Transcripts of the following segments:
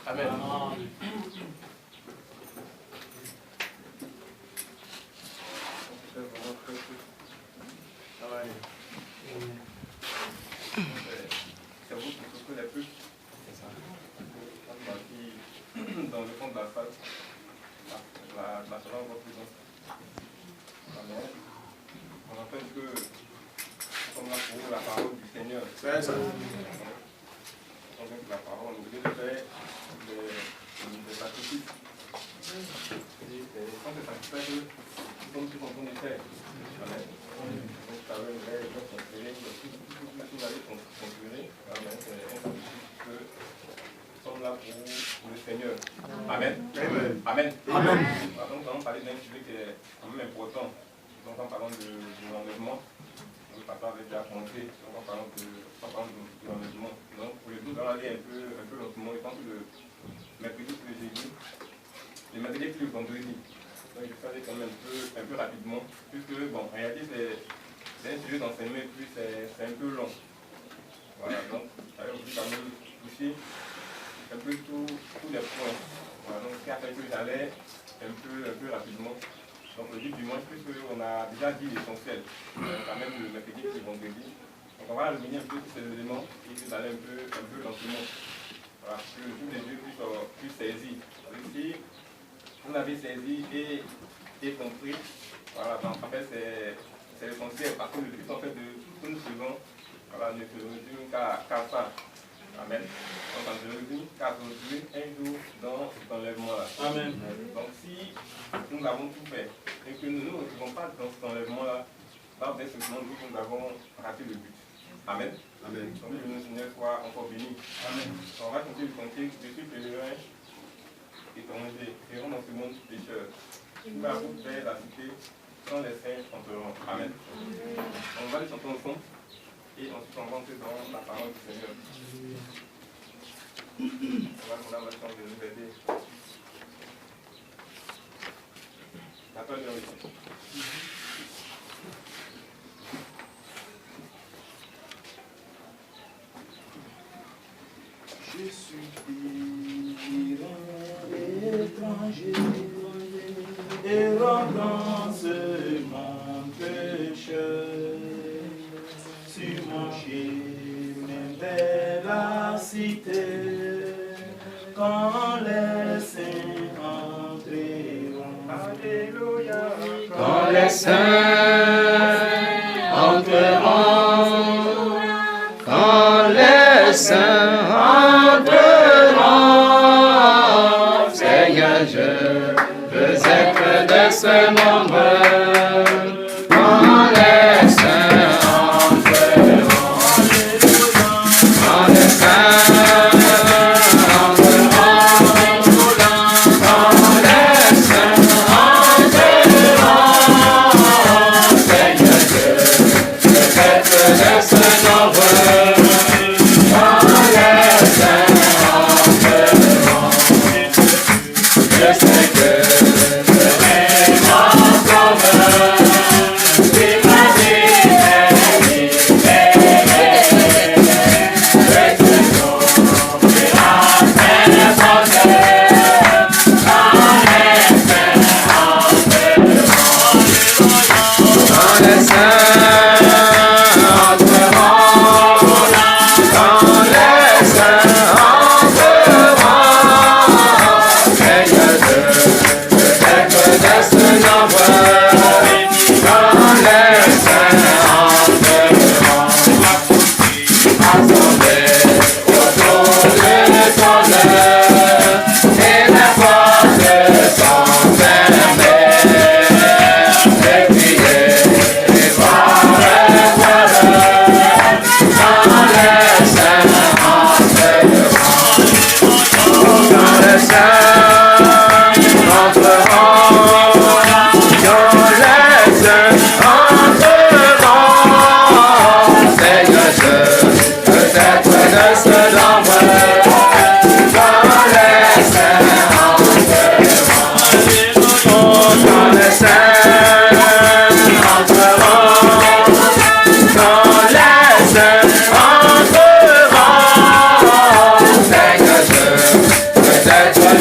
Amen. Ça va aller. C'est vous qui souffrez les plus. C'est ça. Dans le fond de la salle, la chaleur va présente. Amen. On rappelle que nous sommes là pour la parole du Seigneur. C'est ça. On vient pour la parole, on oublie de faire des sacrifices. Quand c'est sacrifices, nous sommes tous en train de faire. Amen. Donc, ça veut dire que vous allez conclure. Amen. C'est un sacrifice que nous sommes là pour le Seigneur. Amen. Amen. Amen. Amen. Donc, nous allons parler d'un sujet qui est quand même important. Donc, en parlant de l'enlèvement, le papa avait déjà commencé. Donc, en parlant de l'enlèvement. Donc, pour les deux, on va aller un peu lentement. Je pense que le mercredi plus le jeudi, le mercredi plus le vendredi. Donc, je vais faire quand même un peu rapidement. Puisque, bon, en réalité, c'est un sujet d'enseignement et puis c'est un peu long. Voilà, donc, j'avais aussi quand même toucher un peu tous les points. Voilà, donc, ce qui a fait que j'allais un peu rapidement. Donc, le but du mois, puisqu'on a déjà dit l'essentiel, quand même le mercredi et le vendredi. Donc, on va revenir un peu sur ces éléments et puis d'aller un peu lentement. Voilà, que tous les yeux puissent saisir. Si vous l'avez saisi et compris, voilà, donc, en fait, c'est l'essentiel. Parce que le but, en fait, de tout ce que nous faisons, voilà, ne se résume qu'à ça. Amen. Donc, on se résume qu'à aujourd'hui un jour dans cet enlèvement-là. Amen. Donc, si nous avons tout fait et que nous ne nous retrouvons pas dans cet enlèvement-là, là, bien simplement, nous avons raté le but. Amen. Amen. Donc, que le Seigneur soit encore béni. Amen. On va continuer de compter. Je suis pèlerin étranger, errant dans ce monde pécheur. Qui va vous faire la cité sans les saints entreront. Amen. On va les chanter ensemble. Et ensuite, on va entrer dans la parole du Seigneur. On va demander à la chance de nous aider. La parole de l'Église. Je suis étranger, errant dans ce monde pécheur. Sur mon chemin vers la cité, quand les saints entreront. Alléluia. Quand les saints entreront, quand les saints entreront, Seigneur, je veux être de ce nombre. Quand les saints entreront, quand les saints entreront, quand les saints entreront, Seigneur, je veux être de ce nombre. Quand les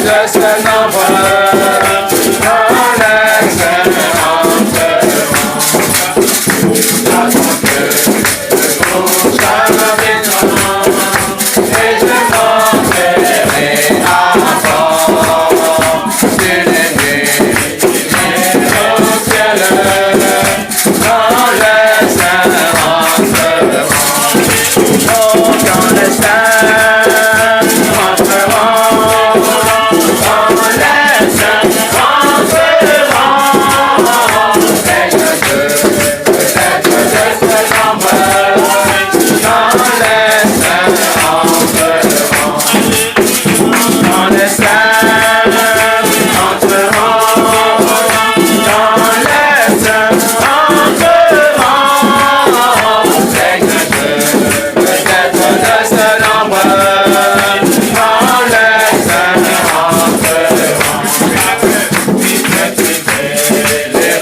de ce nombre, quand les saints entreront. J'attends que le jour viendra, et je m'enverrai avant sur les nuées au ciel, quand les saints entreront. Oh, quand les saints entreront, quand les saints entreront, et que je peux être de ce nombre, quand les saints entreront, quand les saints entreront, quand les saints entreront, et que je peux être de ce nombre, quand les saints entreront. Les reins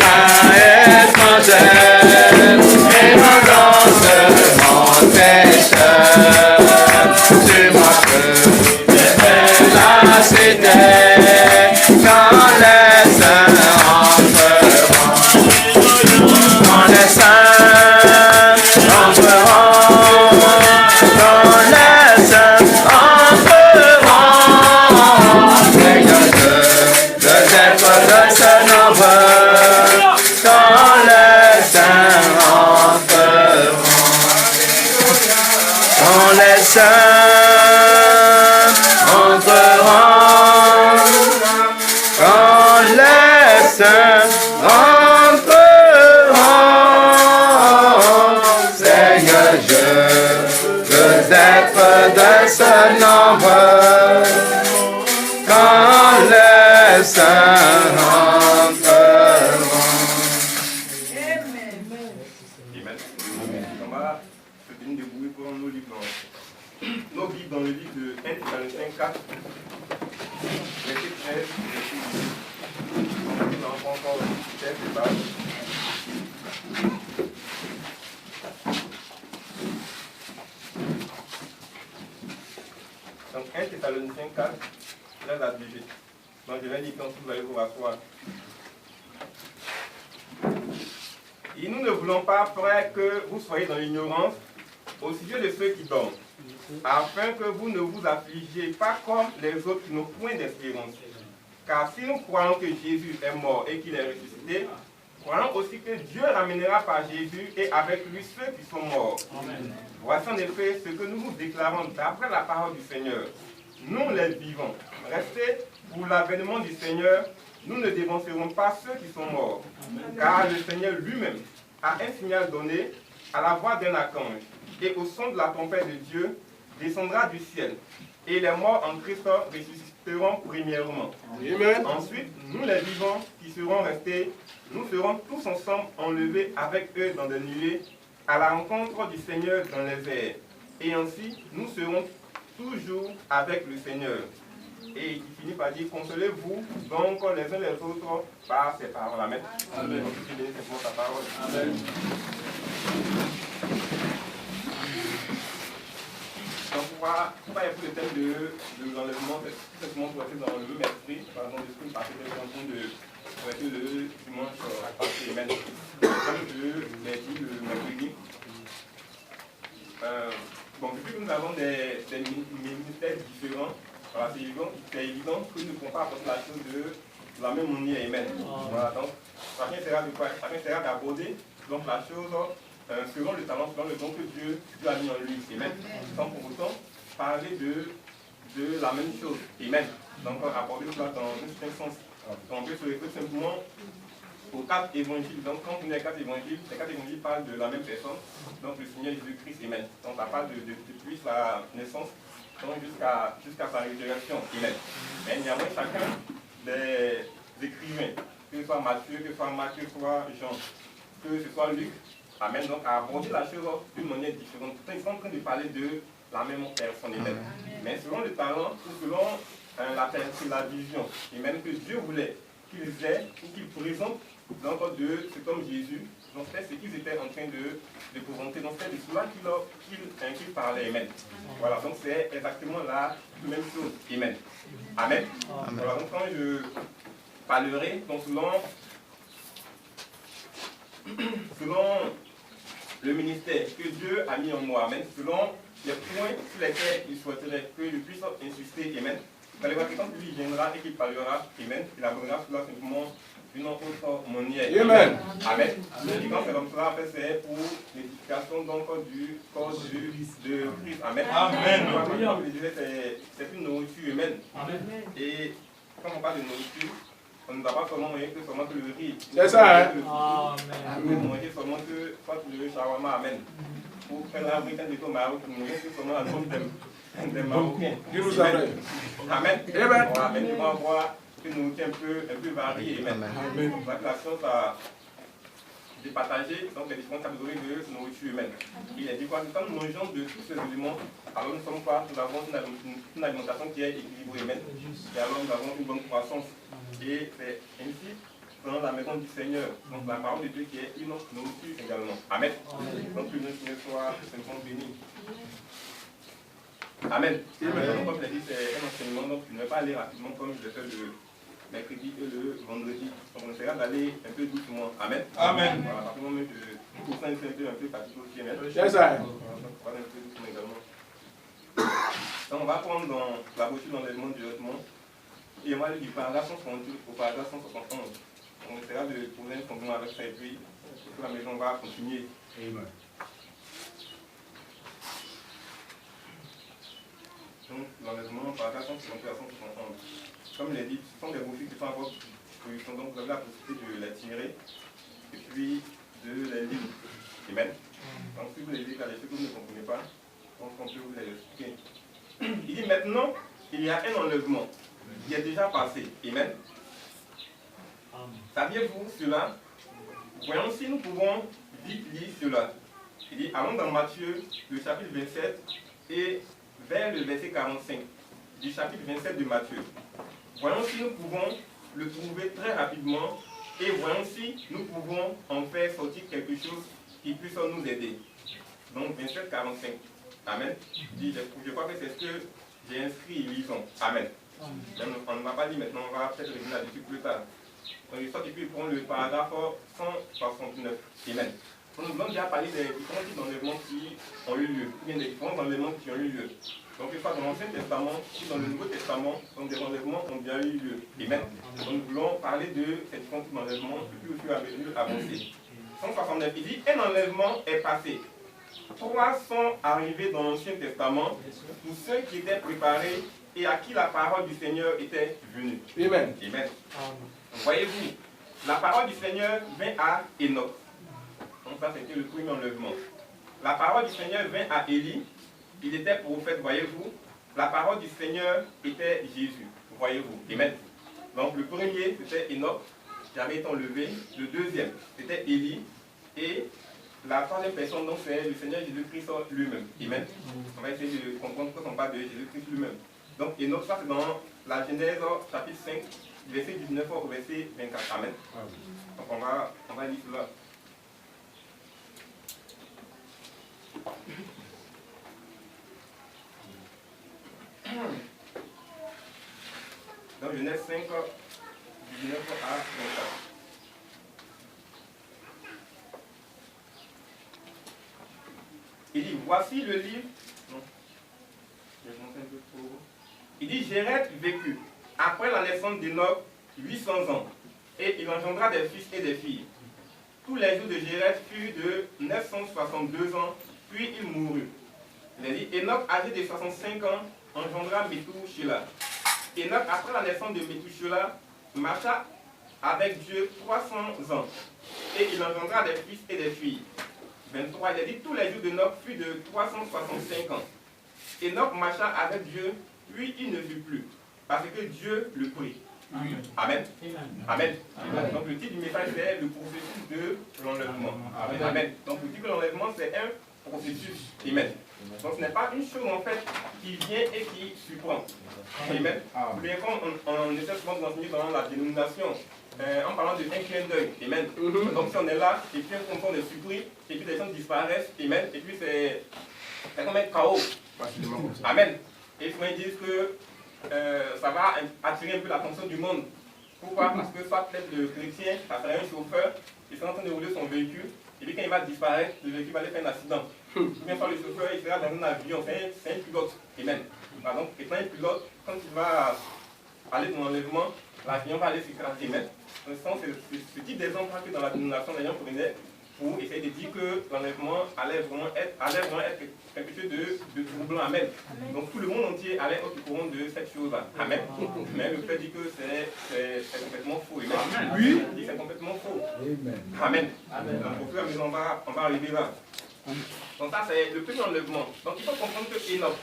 étrangers et mon pécheur, tu marches vers la cité, quand les saints entreront, quand les saints entreront, quand les saints entreront, et que je veux être de ce nombre, quand les saints entreront, quand les saints entreront, quand les saints entreront, Seigneur, je veux être de ce nombre, quand les saints entreront. Amen. On va se tenir debout pour nos livres. Nos Bibles dans le livre de 1 Thessaloniciens 4, verset 13, verset 18. Nous avons encore quelques pages. Donc 1 Thessaloniciens 4, 13 à 18. Donc je vais dire quand vous allez vous rasseoir. Et nous ne voulons pas, frères, que vous soyez dans l'ignorance au sujet de ceux qui dorment, afin que vous ne vous affligiez pas comme les autres qui n'ont point d'espérance. Car si nous croyons que Jésus est mort et qu'il est ressuscité, croyons aussi que Dieu ramènera par Jésus et avec lui ceux qui sont morts. Amen. Voici en effet ce que nous vous déclarons d'après la parole du Seigneur. Nous les vivants, restés pour l'avènement du Seigneur, nous ne dévancerons pas ceux qui sont morts. Amen. Car le Seigneur lui-même a un signal donné à la voix d'un archange, et au son de la trompette de Dieu descendra du ciel, et les morts en Christ ressusciteront premièrement. Amen. Ensuite, nous les vivants qui serons restés, nous serons tous ensemble enlevés avec eux dans des nuées à la rencontre du Seigneur dans les airs. Et ainsi, nous serons toujours avec le Seigneur. Et il finit par dire, consolez-vous donc les uns les autres par ces paroles. Amen. Amen. Donc, tu bénis simplement ta parole. Amen. Donc, on va pour le thème de l'enlèvement, c'est simplement pour être dans le mercredi, pardon, de ce que parce que j'étais en train de traiter le dimanche passé. Amen. Comme je l'ai dit le mercredi. Bon, depuis que nous avons des ministères différents, voilà, c'est évident que nous ne pouvons pas apporter la chose de la même manière. Amen. Voilà, donc, chacun essaiera d'aborder donc la chose selon le talent, selon le don que Dieu a mis en lui. Amen. Sans pour autant parler de la même chose. Amen. Donc, aborder cela dans un certain sens. Donc, on peut se référer simplement aux 4 évangiles. Donc, quand on est les 4 évangiles parlent de la même personne, donc le Seigneur Jésus-Christ. Amen. Donc, ça parle depuis sa naissance jusqu'à sa résurrection. Amen. Mais néanmoins, chacun des écrivains, que ce soit Matthieu, que ce soit Marc, que ce soit Jean, que ce soit Luc, Amen. Donc, à aborder la chose d'une manière différente. Ils sont en train de parler de la même personne. Amen. Mais selon le talent, ou selon la vision, et même que Dieu voulait qu'ils aient ou qu'ils présentent donc de cet homme Jésus Donc c'était ce qu'ils étaient en train de présenter. Donc c'était de cela qu'il parlait. Amen. Voilà, donc c'est exactement la même chose. Amen. Amen. Voilà, donc quand je parlerai, donc selon le ministère que Dieu a mis en moi, amen, selon les points sur lesquels il souhaiterait que je puisse insister, amen. Vous allez voir que quand lui viendra et qu'il parlera, amen, il abordera cela simplement d'une autre manière. Amen. Amen. Et quand c'est comme cela, en fait, c'est pour l'édification donc du corps de Christ. Amen. Amen. Comme je disais, c'est une nourriture humaine. Et quand on parle de nourriture, on ne va pas seulement manger que le riz. C'est ça, hein? On ne manger seulement que le shawarma. Amen. Pour faire la briquette de tomate, on ne mange que seulement la tombe des Marocains. Dieu nous aide. Amen. Amen. Amen. On va avoir une nourriture un peu variée. Amen. Donc la science a départagé donc les différentes catégories de nourriture humaine. Il a dit quoi? Quand nous mangeons de tous ces aliments, alors nous avons une alimentation qui est équilibrée humaine. Et alors nous avons une bonne croissance. Et c'est ainsi dans la maison du Seigneur. Donc la parole de Dieu qui est une nourriture également. Amen. Donc que le Seigneur soit simplement béni. Amen. Donc, comme je l'ai dit, c'est un enseignement, donc je ne vais pas aller rapidement comme je l'ai fait le mercredi et le vendredi. Donc on essaiera d'aller un peu doucement. Amen. Amen. Voilà, à partir du moment où je trouve ça un peu fatigué aussi. Amen. C'est ça. Donc on va aller un peu doucement également. Donc on va prendre dans la brochure d'enlèvement directement. Et moi, du paragraphe 168 au paragraphe 171. On essaiera de poser un fondement avec ça et puis la maison va continuer. Amen. Donc l'enlèvement, paragraphe 168 à 171. Comme il est dit, ce sont des brochures qui sont à votre disposition, donc vous avez la possibilité de les tirer et puis de les lire. Amen. Donc si vous les lisez, il y a des choses que vous ne comprenez pas, donc on peut vous les expliquer. Il dit maintenant, il y a un enlèvement qui est déjà passé. Amen. Saviez-vous cela? Voyons si nous pouvons vite lire cela. Il dit, allons dans Matthieu, le chapitre 27, et vers le verset 45 du chapitre 27 de Matthieu. Voyons si nous pouvons le trouver très rapidement et voyons si nous pouvons en faire sortir quelque chose qui puisse nous aider. Donc 27-45. Amen. Je crois que c'est ce que j'ai inscrit, lisons. Amen. On ne va pas lire maintenant, on va peut-être revenir là-dessus plus tard. Donc il sort et puis il prend le paragraphe 169. Amen. On nous a déjà parlé des différents types d'enlèvements qui ont eu lieu, ou bien des différents enlèvements qui ont eu lieu. Donc une fois dans l'Ancien Testament, puis dans le Nouveau Testament, donc des enlèvements ont bien eu lieu. Amen. Donc nous voulons parler de ces différents types d'enlèvements et puis au fur et à mesure avancer. 169, il dit, un enlèvement est passé. 3 sont arrivés dans l'Ancien Testament pour ceux qui étaient préparés et à qui la parole du Seigneur était venue. Amen. Amen. Voyez-vous, la parole du Seigneur vint à Enoch. Donc ça c'était le premier enlèvement. La parole du Seigneur vint à Élie. Il était prophète, voyez-vous. La parole du Seigneur était Jésus, voyez-vous. Amen. Donc le premier c'était Enoch, qui avait été enlevé. Le deuxième c'était Élie. Et la troisième personne, donc c'est le Seigneur Jésus-Christ lui-même. Amen. On va essayer de comprendre quand on parle de Jésus-Christ lui-même. Donc Enoch, ça c'est dans la Genèse chapitre 5, verset 19 au verset 24. Amen. Donc on va lire cela. Donc Genèse 5, 19 à 24. Il dit, voici le livre. Non, je monte un peu trop. Il dit, Jéred vécut après la naissance d'Enoch 800 ans, et il engendra des fils et des filles. Tous les jours de Jéred furent de 962 ans, puis il mourut. Il a dit, Enoch, âgé de 65 ans, engendra Méthusélah. Enoch, après la naissance de Méthusélah, marcha avec Dieu 300 ans, et il engendra des fils et des filles. 23, il a dit, tous les jours d'Enoch furent de 365 ans. Enoch marcha avec Dieu, puis il ne fut plus, parce que Dieu le prit. Amen. Amen. Amen. Amen. Donc le titre du message c'est le processus de l'enlèvement. Amen. Amen. Donc le titre de l'enlèvement c'est un processus. Amen. Donc ce n'est pas une chose en fait qui vient et qui surprend. Amen. Mais comme on essaie souvent de l'enseigner dans la dénomination, en parlant de un clin d'œil, amen. Donc si on est là, et puis on est surpris, et puis les gens disparaissent, amen, et puis c'est comme un chaos. Amen. Et souvent ils disent que ça va attirer un peu l'attention du monde. Pourquoi? Parce que soit peut-être le chrétien, ça serait un chauffeur, il est en train de rouler son véhicule, et puis quand il va disparaître, le véhicule va aller faire un accident. Ou bien soit le chauffeur, il sera dans un avion, c'est un pilote. Amen. Donc, étant un pilote, quand il va aller dans l'enlèvement, l'avion va aller s'écraser. Amen. Donc, c'est ce type d'exemple que dans la dénomination, les gens prenaient pour essayer de dire que l'enlèvement allait vraiment être quelque chose de troublant. Amen. Donc tout le monde entier allait être au courant de cette chose-là. Amen. Mais le fait dit que c'est complètement faux. Amen. Oui. C'est complètement faux. Amen. Donc au fur et à mesure, on va arriver là. Donc ça c'est le premier enlèvement. Donc il faut comprendre que Enoch,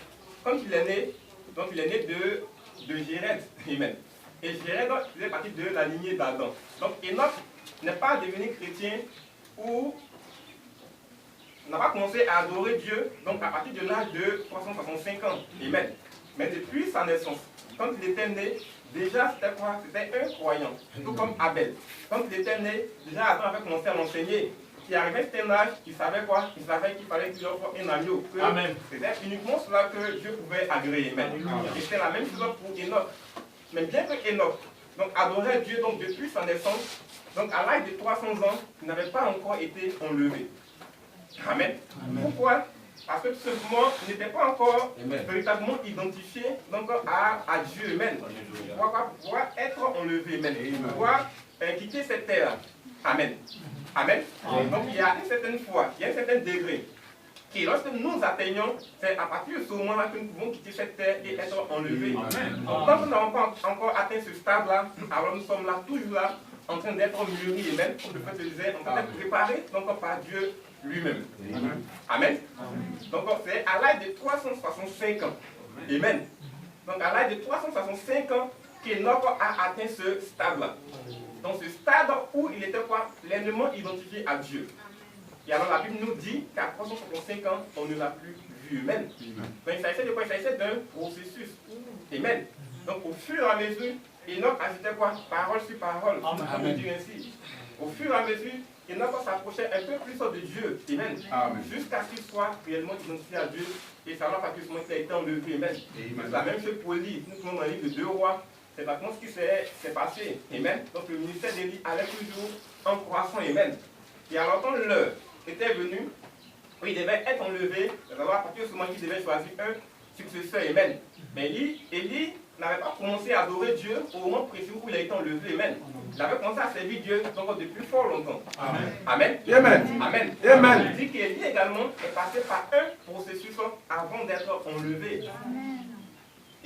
quand il est né, donc il est né de Jéred. Amen. Et Jéred faisait partie de la lignée d'Adam. Donc Enoch n'est pas devenu chrétien ou n'a pas commencé à adorer Dieu donc à partir de l'âge de 365 ans. Amen. Mais depuis sa naissance, quand il était né, déjà c'était quoi? C'était un croyant, tout comme Abel. Quand il était né, déjà Adam avait commencé à l'enseigner. Il arrivait à cet âge, il savait quoi? Il savait qu'il fallait qu'il offre un agneau. C'était uniquement cela que Dieu pouvait agréer. Et c'était la même chose pour Enoch. Mais bien que Enoch donc, adorait Dieu donc, depuis sa naissance, donc à l'âge de 300 ans, il n'avait pas encore été enlevé. Amen. Pourquoi? Parce que tout simplement, il n'était pas encore véritablement identifié donc, à Dieu. Amen. Pour être enlevé. Amen. Pour quitter cette terre. Amen. Amen. Donc il y a une certaine foi, il y a un certain degré. Et lorsque nous atteignons, c'est à partir de ce moment-là que nous pouvons quitter cette terre et être enlevés. Donc tant que nous n'avons pas encore atteint ce stade-là, alors nous sommes là, toujours là, en train d'être mûris, et même, comme le frère disait, en train d'être préparés donc, par Dieu lui-même. Amen. Donc c'est à l'âge de 365 ans. Amen. Donc à l'âge de 365 ans qu'Enoch a atteint ce stade-là. Donc ce stade où il était quoi? Pleinement identifié à Dieu. Et alors la Bible nous dit qu'à 365 ans, on ne l'a plus vu. Amen. Donc il s'agissait de quoi? Il s'agissait d'un processus. Amen. Donc au fur et à mesure, Enoch ajoutait quoi? Parole sur parole. Amen. Dire ainsi. Au fur et à mesure, Enoch s'approchait un peu plus de Dieu. Amen. Jusqu'à ce qu'il soit réellement identifié à Dieu. Et ça n'a pas plus qu'il a été enlevé. Amen. La même chose pour Élie. Nous sommes dans le livre de 2 rois. C'est exactement ce qui s'est passé. Amen. Donc le ministère d'Élie allait toujours en croissant. Amen. Et alors quand l'heure était venue, où il devait être enlevé, alors à partir de ce moment qu'il devait choisir un successeur. Amen. Mais Élie n'avait pas commencé à adorer Dieu au moment précis où il a été enlevé. Amen. Il avait commencé à servir Dieu donc depuis fort longtemps. Amen. Amen. Amen. Amen. Amen. Il dit qu'Élie également est passé par un processus avant d'être enlevé.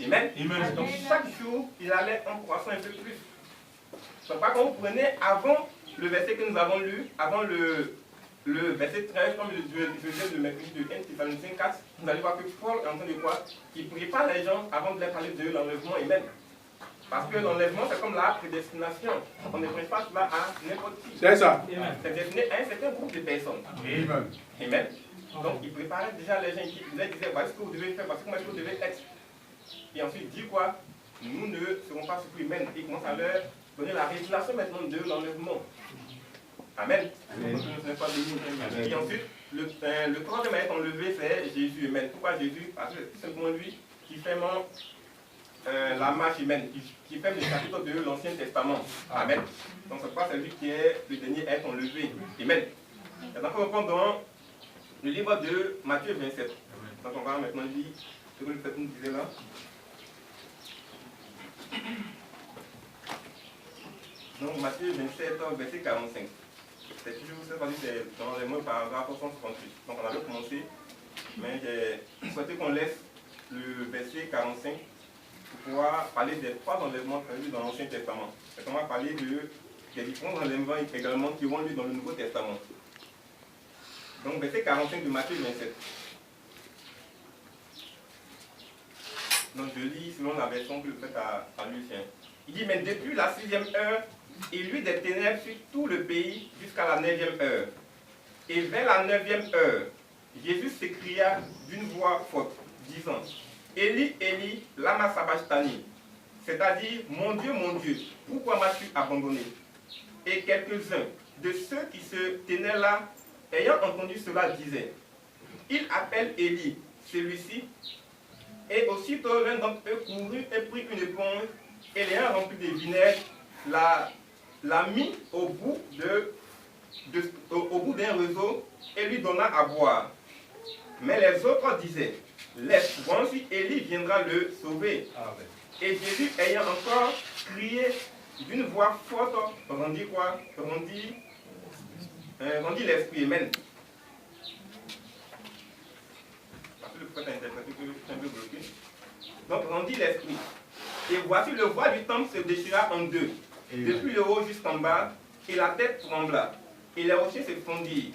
Amen. Amen. Donc chaque jour, il allait en croissant un peu plus. Donc par contre, vous prenez avant le verset que nous avons lu, avant le verset 13, comme je disais le mercredi de 1 Thessaloniciens 4, vous allez voir que Paul est en train de quoi? Il prépare les gens avant de leur parler de l'enlèvement. Amen. Parce que l'enlèvement, c'est comme la prédestination. On ne prend pas cela à n'importe qui. C'est ça. C'est destiné à un certain groupe de personnes. Amen. Amen. Donc, il préparait déjà les gens, il leur disait, voici ce que vous devez faire, voici comment vous devez être. Et ensuite, il dit quoi? Nous ne serons pas surpris. Amen. Il commence à leur donner la révélation maintenant de l'enlèvement. Amen. Et ensuite, le troisième à être enlevé, c'est Jésus. Amen. Pourquoi Jésus? Parce que c'est simplement lui qui fait la marche humaine, qui fait le chapitre de l'Ancien Testament. Amen. Donc c'est pas celui qui est le dernier à être enlevé. Amen. Et donc on reprend dans le livre de Matthieu 27. Donc on va maintenant lire ce que le Père nous disait là. Donc Matthieu 27, verset 45. C'est toujours cette partie, c'est dans les mots paragraphe 168. Donc on avait commencé, mais j'ai souhaité qu'on laisse le verset 45 pour pouvoir parler des 3 enlèvements prévus dans l'Ancien Testament. Et on va parler des différents enlèvements également qui ont lieu dans le Nouveau Testament. Donc verset 45 de Matthieu 27. Donc je lis selon la version que le fait à Lucien. Il dit, mais depuis la 6e heure, il y eut des ténèbres sur tout le pays jusqu'à la 9e heure. Et vers la 9e heure, Jésus s'écria d'une voix forte, disant, Élie, Élie, lama sabachthani, c'est-à-dire, mon Dieu, pourquoi m'as-tu abandonné? Et quelques-uns de ceux qui se tenaient là, ayant entendu cela, disaient, il appelle Élie, celui-ci. Et aussitôt l'un d'entre eux courut et prit une éponge, et l'ayant remplie de vinaigre, l'a mis au bout d'un réseau et lui donna à boire. Mais les autres disaient, laisse, voici Élie viendra le sauver. Amen. Et Jésus, ayant encore crié d'une voix forte, rendit quoi? Rendit l'esprit. Amen. Le prophète a interprété que je suis un peu bloqué. Donc, rendit l'esprit. Et voici le voile du temple se déchira en deux, depuis le haut jusqu'en bas, et la tête trembla, et les rochers se fondirent,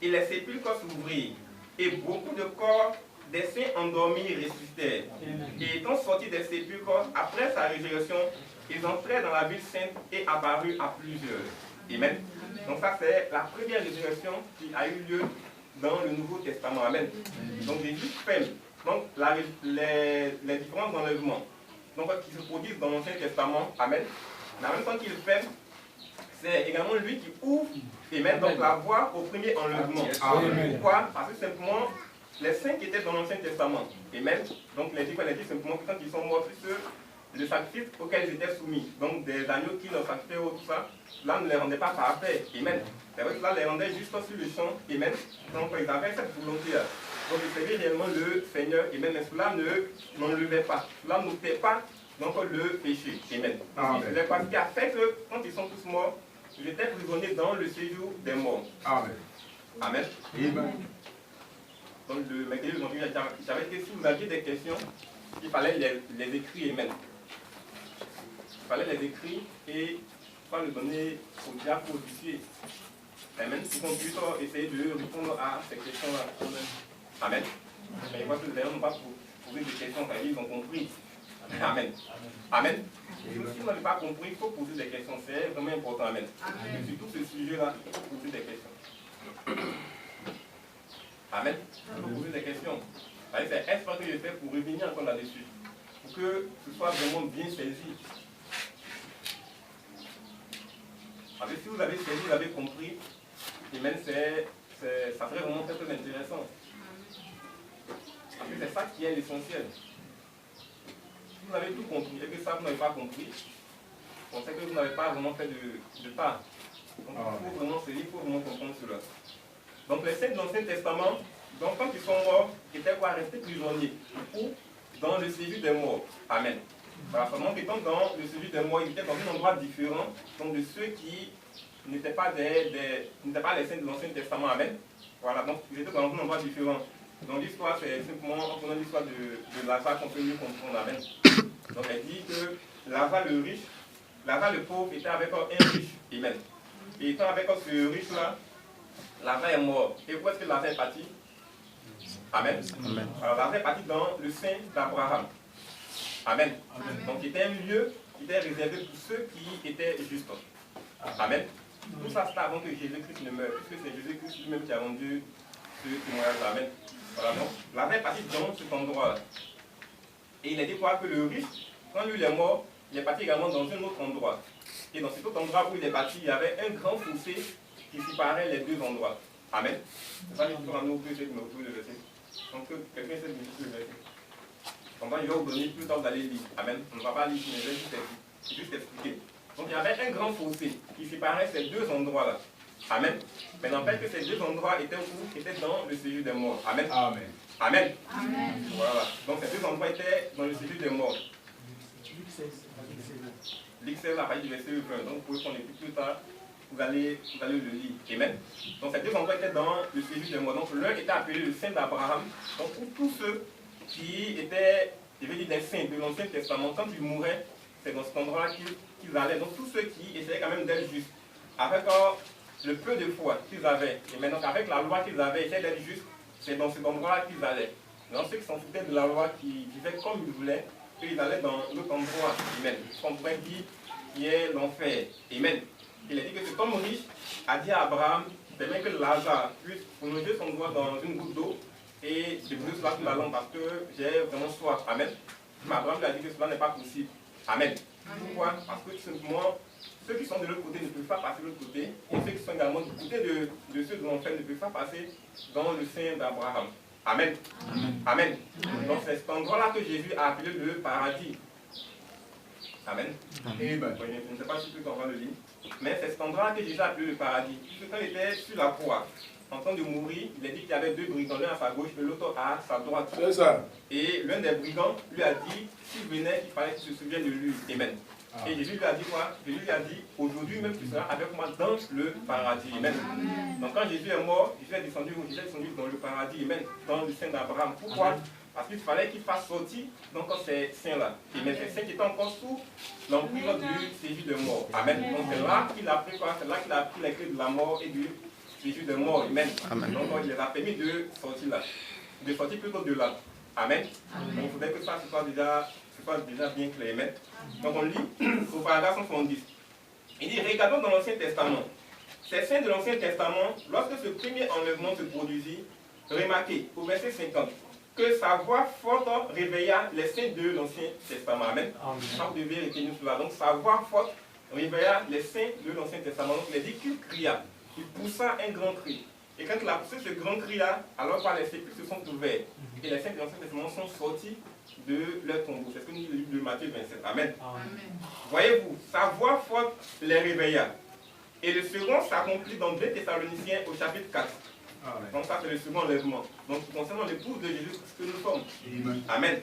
et les sépulcres s'ouvrirent, et beaucoup de corps des saints endormis ressuscitèrent. Et étant sortis des sépulcres, après sa résurrection, ils entrèrent dans la ville sainte et apparurent à plusieurs. Amen. Donc ça c'est la première résurrection qui a eu lieu dans le Nouveau Testament. Amen. Donc Jésus fait donc, les différents enlèvements donc, qui se produisent dans l'Ancien Testament. Amen. Mais en même temps qu'il fait, c'est également lui qui ouvre et met donc la voie au premier enlèvement. Amen. Pourquoi? Parce que simplement, les saints qui étaient dans l'Ancien Testament, et même, donc les disent simplement que quand ils sont morts, le sacrifice auquel ils étaient soumis, donc des agneaux qui leur sacrifiaient, tout ça, là ne les rendait pas parfaits. Amen. C'est vrai que là les rendait juste sur le champ. Amen. Donc ils avaient cette volonté-là. Donc ils servaient réellement le Seigneur. Amen. Mais cela n'enlevait pas. Cela n'ôtait pas donc le péché. Amen. C'est parce qu'il a fait que quand ils sont tous morts, ils étaient prisonniers dans le séjour des morts. Amen. Amen. Amen. Donc le mercredi aujourd'hui, j'avais dit que si vous aviez des questions, il fallait les écrire. Amen. Il fallait les écrire et pas le donner au diable ou au huissier. Amen. Pour qu'on puisse essayer de répondre à ces questions-là. Amen. Mais moi, que les gens n'ont pas posé des questions, car ils ont compris. Amen. Amen. Si vous n'avez pas compris, il faut poser des questions. C'est vraiment important. Amen. Amen. Surtout ce sujet-là, il faut poser des questions. Amen. Il faut poser des questions. C'est un effort que je fais pour revenir encore là-dessus. Pour que ce soit vraiment bien saisi. Parce que si vous avez saisi, vous avez compris, et même ça serait vraiment très, très intéressant. Parce que c'est ça qui est l'essentiel. Si vous avez tout compris et que ça vous n'avez pas compris, on sait que vous n'avez pas vraiment fait de pas. Donc il faut vraiment saisir, il faut vraiment comprendre cela. Donc les saints de l'Ancien Testament, donc quand ils sont morts, ils étaient quoi? Restés prisonniers ou dans le séjour des morts. Amen. Voilà, seulement qu'étant dans le séjour des morts, ils étaient dans un endroit différent donc de ceux qui n'étaient pas les saints de l'Ancien Testament. Amen. Voilà, donc ils étaient dans un endroit différent. Donc l'histoire, c'est simplement en prenant l'histoire de Lazare qu'on peut mieux comprendre. Amen. Donc elle dit que Lazare le riche, Lazare le pauvre était avec un riche. Amen. Et étant avec ce riche-là, Lazare est mort. Et où est-ce que Lazare est parti? Amen. Amen. Alors Lazare est parti dans le sein d'Abraham. Amen. Amen. Donc c'était un lieu qui était réservé pour ceux qui étaient justes. Amen. Tout ça c'était avant que Jésus-Christ ne meure, puisque c'est Jésus-Christ lui-même qui a rendu ce témoignage. Amen. Voilà, donc Lazare est parti dans cet endroit-là. Et il a dit quoi? Que le riche, quand lui il est mort, il est parti également dans un autre endroit. Et dans cet autre endroit où il est parti, il y avait un grand fossé qui séparait les deux endroits. Amen. C'est ça qu'il faut ramener au plus de le verset. Donc quelqu'un essaie de me dire le verset. Donc je vais vous donner plus tard d'aller lire. Amen. On ne va pas lire, mais je vais juste expliquer. Donc il y avait un grand fossé qui séparait ces deux endroits-là. Amen. Mais n'empêche que ces deux endroits étaient où? Étaient dans le séjour des morts. Amen. Amen. Amen. Amen. Voilà. Donc ces deux endroits étaient dans le séjour des morts. L'Ixel a parlé du verset 20. Donc vous pouvez prendre l'écoute plus tard. Vous allez le lire. Amen. Donc ces deux endroits étaient dans le séjour des morts. Donc l'un était appelé le sein d'Abraham. Donc pour tous ceux qui étaient, je veux dire, des saints de l'Ancien Testament, quand ils mouraient, c'est dans cet endroit-là qu'ils allaient. Donc tous ceux qui essayaient quand même d'être justes, avec le peu de foi qu'ils avaient, et maintenant avec la loi qu'ils avaient, essayaient d'être justes, c'est dans cet endroit-là qu'ils allaient. Dans ceux qui s'en foutaient de la loi, qui vivaient comme ils voulaient, ils allaient dans l'autre endroit. Amen. Ce qu'on pourrait dire qui est l'enfer. Amen. Il a dit que cet homme riche a dit à Abraham permet que Lazare puisse plonger son doigt dans une goutte d'eau et déposer cela sur la langue parce que j'ai vraiment soif. Amen. Mais Abraham lui a dit que cela n'est pas possible. Amen. Pourquoi? Parce que tout simplement, ceux qui sont de l'autre côté ne peuvent pas passer de l'autre côté, et ceux qui sont également du côté de ceux de l'enfer ne peuvent pas passer dans le sein d'Abraham. Amen. Amen. Donc c'est cet endroit-là que Jésus a appelé le paradis. Amen. Amen. Je ne sais pas si tu comprends le livre, mais c'est cet endroit-là que Jésus a appelé le paradis. Quand il était sur la croix, en train de mourir, il a dit qu'il y avait deux brigands, l'un à sa gauche et l'autre à sa droite. C'est ça. Et l'un des brigands lui a dit, s'il venait, il fallait qu'il se souvienne de lui. Amen. Et Jésus lui a dit quoi? Jésus lui a dit, aujourd'hui même tu seras avec moi dans le paradis. Amen. Donc quand Jésus est mort, Jésus est descendu dans le paradis, amen, dans le sein d'Abraham. Pourquoi? Parce qu'il fallait qu'il fasse sortir donc ces saints-là. Amen. Ces saints qui étaient encore sous l'emprise du séjour de mort. Amen. Donc c'est là qu'il a pris quoi? C'est là qu'il a pris les clés de la mort et du séjour de mort. Amen. Donc il les a permis de sortir là. De sortir plutôt de là. Amen. Donc il faudrait que ça soit déjà bien clair. Amen. Donc on lit au paragraphe 170. Il dit, regardons dans l'Ancien Testament. Ces saints de l'Ancien Testament, lorsque ce premier enlèvement se produisit, remarquez au verset 50 que sa voix forte réveilla les saints de l'Ancien Testament. Amen. Ça, vous devez retenir cela. Donc sa voix forte réveilla les saints de l'Ancien Testament. Donc il a dit qu'il cria, il poussa un grand cri. Et quand il a poussé ce grand cri-là, alors les sépulcres se sont ouverts. Et les saints de l'Ancien Testament sont sortis de leur tombeau. C'est ce que nous dit le livre de Matthieu 27. Amen. Voyez-vous, sa voix forte les réveilla. Et le second s'accomplit dans 2 Thessaloniciens au chapitre 4. Donc ça c'est le second enlèvement. Donc concernant l'épouse de Jésus, ce que nous sommes. Amen.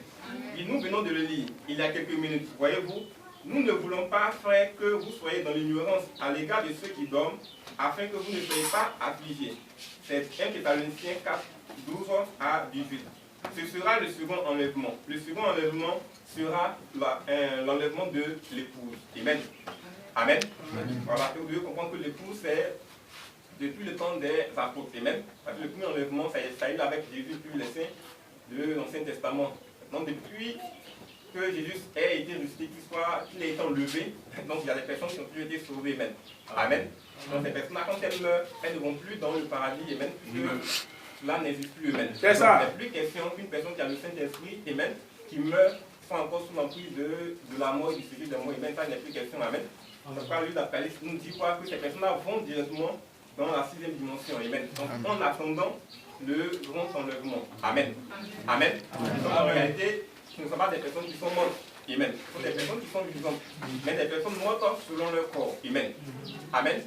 Et nous venons de le lire il y a quelques minutes. Voyez-vous, nous ne voulons pas, frère, que vous soyez dans l'ignorance à l'égard de ceux qui dorment, afin que vous ne soyez pas affligés. C'est 1 Thessaloniciens 4, 12 à 18. Ce sera le second enlèvement. Le second enlèvement sera l'enlèvement de l'épouse. Amen. Amen. Voilà, vous devez comprendre que l'épouse, c'est depuis le temps des apôtres. Amen. Parce que le premier enlèvement, ça a eu avec Jésus, puis les saints de l'Ancien Testament. Donc depuis que Jésus ait été ressuscité, qu'il ait été enlevé, donc il y a des personnes qui ont plus été sauvées. Amen. Amen. Donc ces personnes-là, quand elles meurent, elles ne vont plus dans le paradis. Amen. Puisque cela n'existe plus. Amen. C'est ça. Il n'est plus question qu'une personne qui a le Saint-Esprit, amen, qui meurt, soit encore sous l'emprise de la mort et du séjour de mort. Amen. Ça n'est plus question. Amen. Donc, lui d'Apocalypse nous dit quoi? Que ces personnes-là vont directement dans la 6e dimension. Amen. Donc, en attendant le grand enlèvement. Amen. Amen. Donc, en réalité, ce ne sont pas des personnes qui sont mortes. Amen. Ce sont des personnes qui sont vivantes. Mais des personnes mortes selon leur corps. Amen. Amen.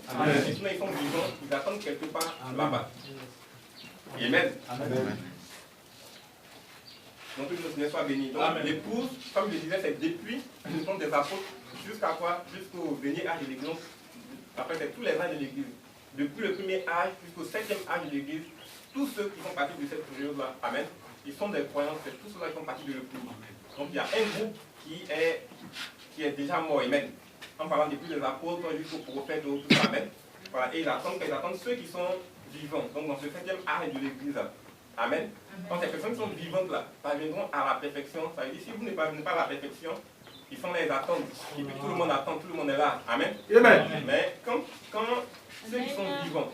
Et sinon, ils sont vivants, ils attendent quelque part là-bas. Amen. Amen. Donc, que le Seigneur soit béni. Donc, l'épouse, comme je le disais, c'est depuis le temps des apôtres jusqu'à quoi? Jusqu'au dernier âge de l'Église. Après, c'est tous les âges de l'Église. Depuis le premier âge jusqu'au 7e âge de l'Église, tous ceux qui font partie de cette période-là, amen, ils sont des croyants, c'est tous ceux-là qui font partie de l'épouse. Donc, il y a un groupe qui est déjà mort, amen. En parlant depuis les apôtres jusqu'aux prophètes, tout ça, amen. Voilà, et ils attendent ceux qui sont vivants. Donc, dans ce 7e âge de l'Église, amen. Donc, ces personnes qui sont vivantes là, parviendront à la perfection. Ça veut dire, si vous ne parvenez pas à la perfection, ils sont là, ils attendent. Et puis tout le monde attend, tout le monde est là. Amen. Amen. Mais quand ceux qui sont vivants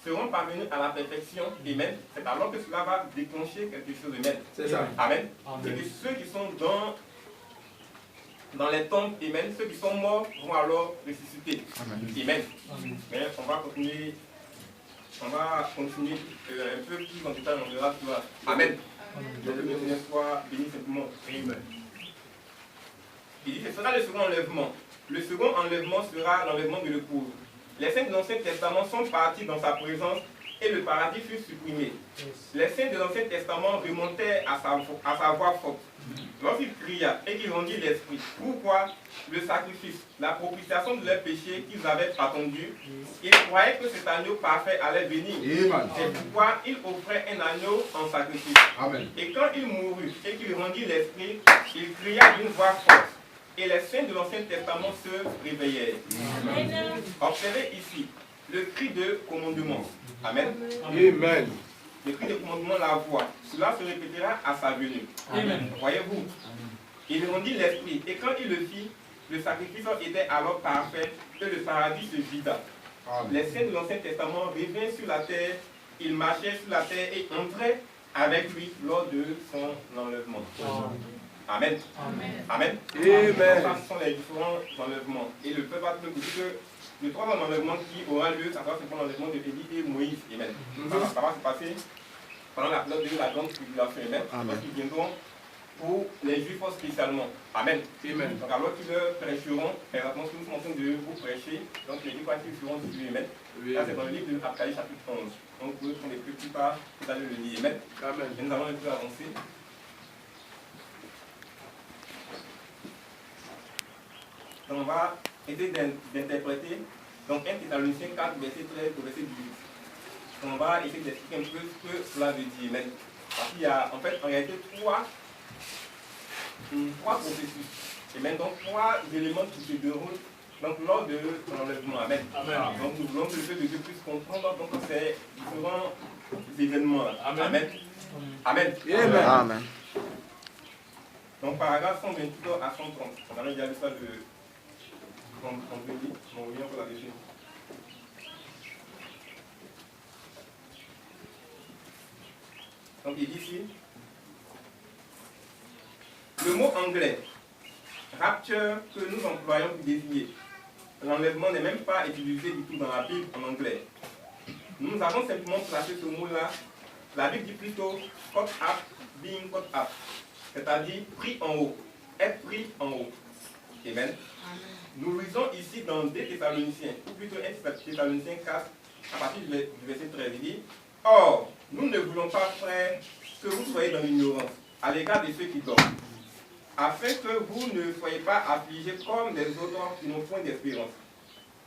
seront parvenus à la perfection, amen, c'est alors que cela va déclencher quelque chose de même. C'est ça. Amen. Et que ceux qui sont dans les tombes, amen, ceux qui sont morts vont alors ressusciter. Amen. Mais on va continuer. On va continuer un peu plus en détail, on verra tout ça. Amen. Que le Seigneur soit béni simplement. Amen. Il dit que ce sera le second enlèvement. Le second enlèvement sera l'enlèvement de l'épouse. Les saints de l'Ancien Testament sont partis dans sa présence et le paradis fut supprimé. Les saints de l'Ancien Testament remontaient à sa voix forte. Lorsqu'il cria et qu'il rendit l'esprit, pourquoi le sacrifice, la propitiation de leurs péchés qu'ils avaient attendu, ils croyaient que cet agneau parfait allait venir. C'est pourquoi il offrait un agneau en sacrifice. Amen. Et quand il mourut et qu'il rendit l'esprit, il cria d'une voix forte. Et les saints de l'Ancien Testament se réveillèrent. Amen. Observez ici le cri de commandement. Amen. Amen. Le cri de commandement, la voix. Cela se répétera à sa venue. Amen. Voyez-vous, il rendit l'esprit. Et quand il le fit, le sacrifice était alors parfait et le paradis se vida. Les saints de l'Ancien Testament revenaient sur la terre, ils marchaient sur la terre et entraient avec lui lors de son enlèvement. Amen. Amen. Ça, ce sont les différents enlèvements. Et le peuple va nous dire que le troisième enlèvement qui aura lieu, ça va être l'enlèvement de Élie et Moïse. Amen. Ça va se passer pendant la période de la grande tribulation. Amen. Ils viendront pour les Juifs spécialement. Amen. Donc alors qu'ils leur prêcheront, exactement ce que nous sommes en train de vous prêcher, donc les Juifs qui seront du Amen. Là c'est dans le livre de Apocalypse chapitre 11. Donc vous prenez plus tard, vous allez le lire. Amen. Et nous allons un peu avancer. Donc on va essayer d'interpréter donc 1 Thessaloniciens 4, verset 13 au verset 18. Donc on va essayer d'expliquer un peu ce que cela veut dire. Amen. Parce qu'il y a en fait en réalité trois processus. Et maintenant, trois éléments qui se déroulent donc, lors de l'enlèvement. Amen. Donc nous voulons que le Dieu de Dieu puisse comprendre donc, ces différents événements. Amen. Amen. Donc paragraphe 128 à 130. On a déjà vu ça de vendredi. On revient pour la dessus. Donc il dit ici. Le mot anglais, rapture, que nous employons pour désigner l'enlèvement n'est même pas utilisé du tout dans la Bible en anglais. Nous avons simplement placé ce mot-là. La Bible dit plutôt caught up, being caught up, c'est-à-dire pris en haut, être pris en haut. Amen. Nous lisons ici dans 2 Thessaloniciens, ou plutôt 1 Thessaloniciens 4, à partir du verset 13, il dit: or, nous ne voulons pas, frères, que vous soyez dans l'ignorance à l'égard de ceux qui dorment, afin que vous ne soyez pas affligés comme les autres qui n'ont point d'espérance.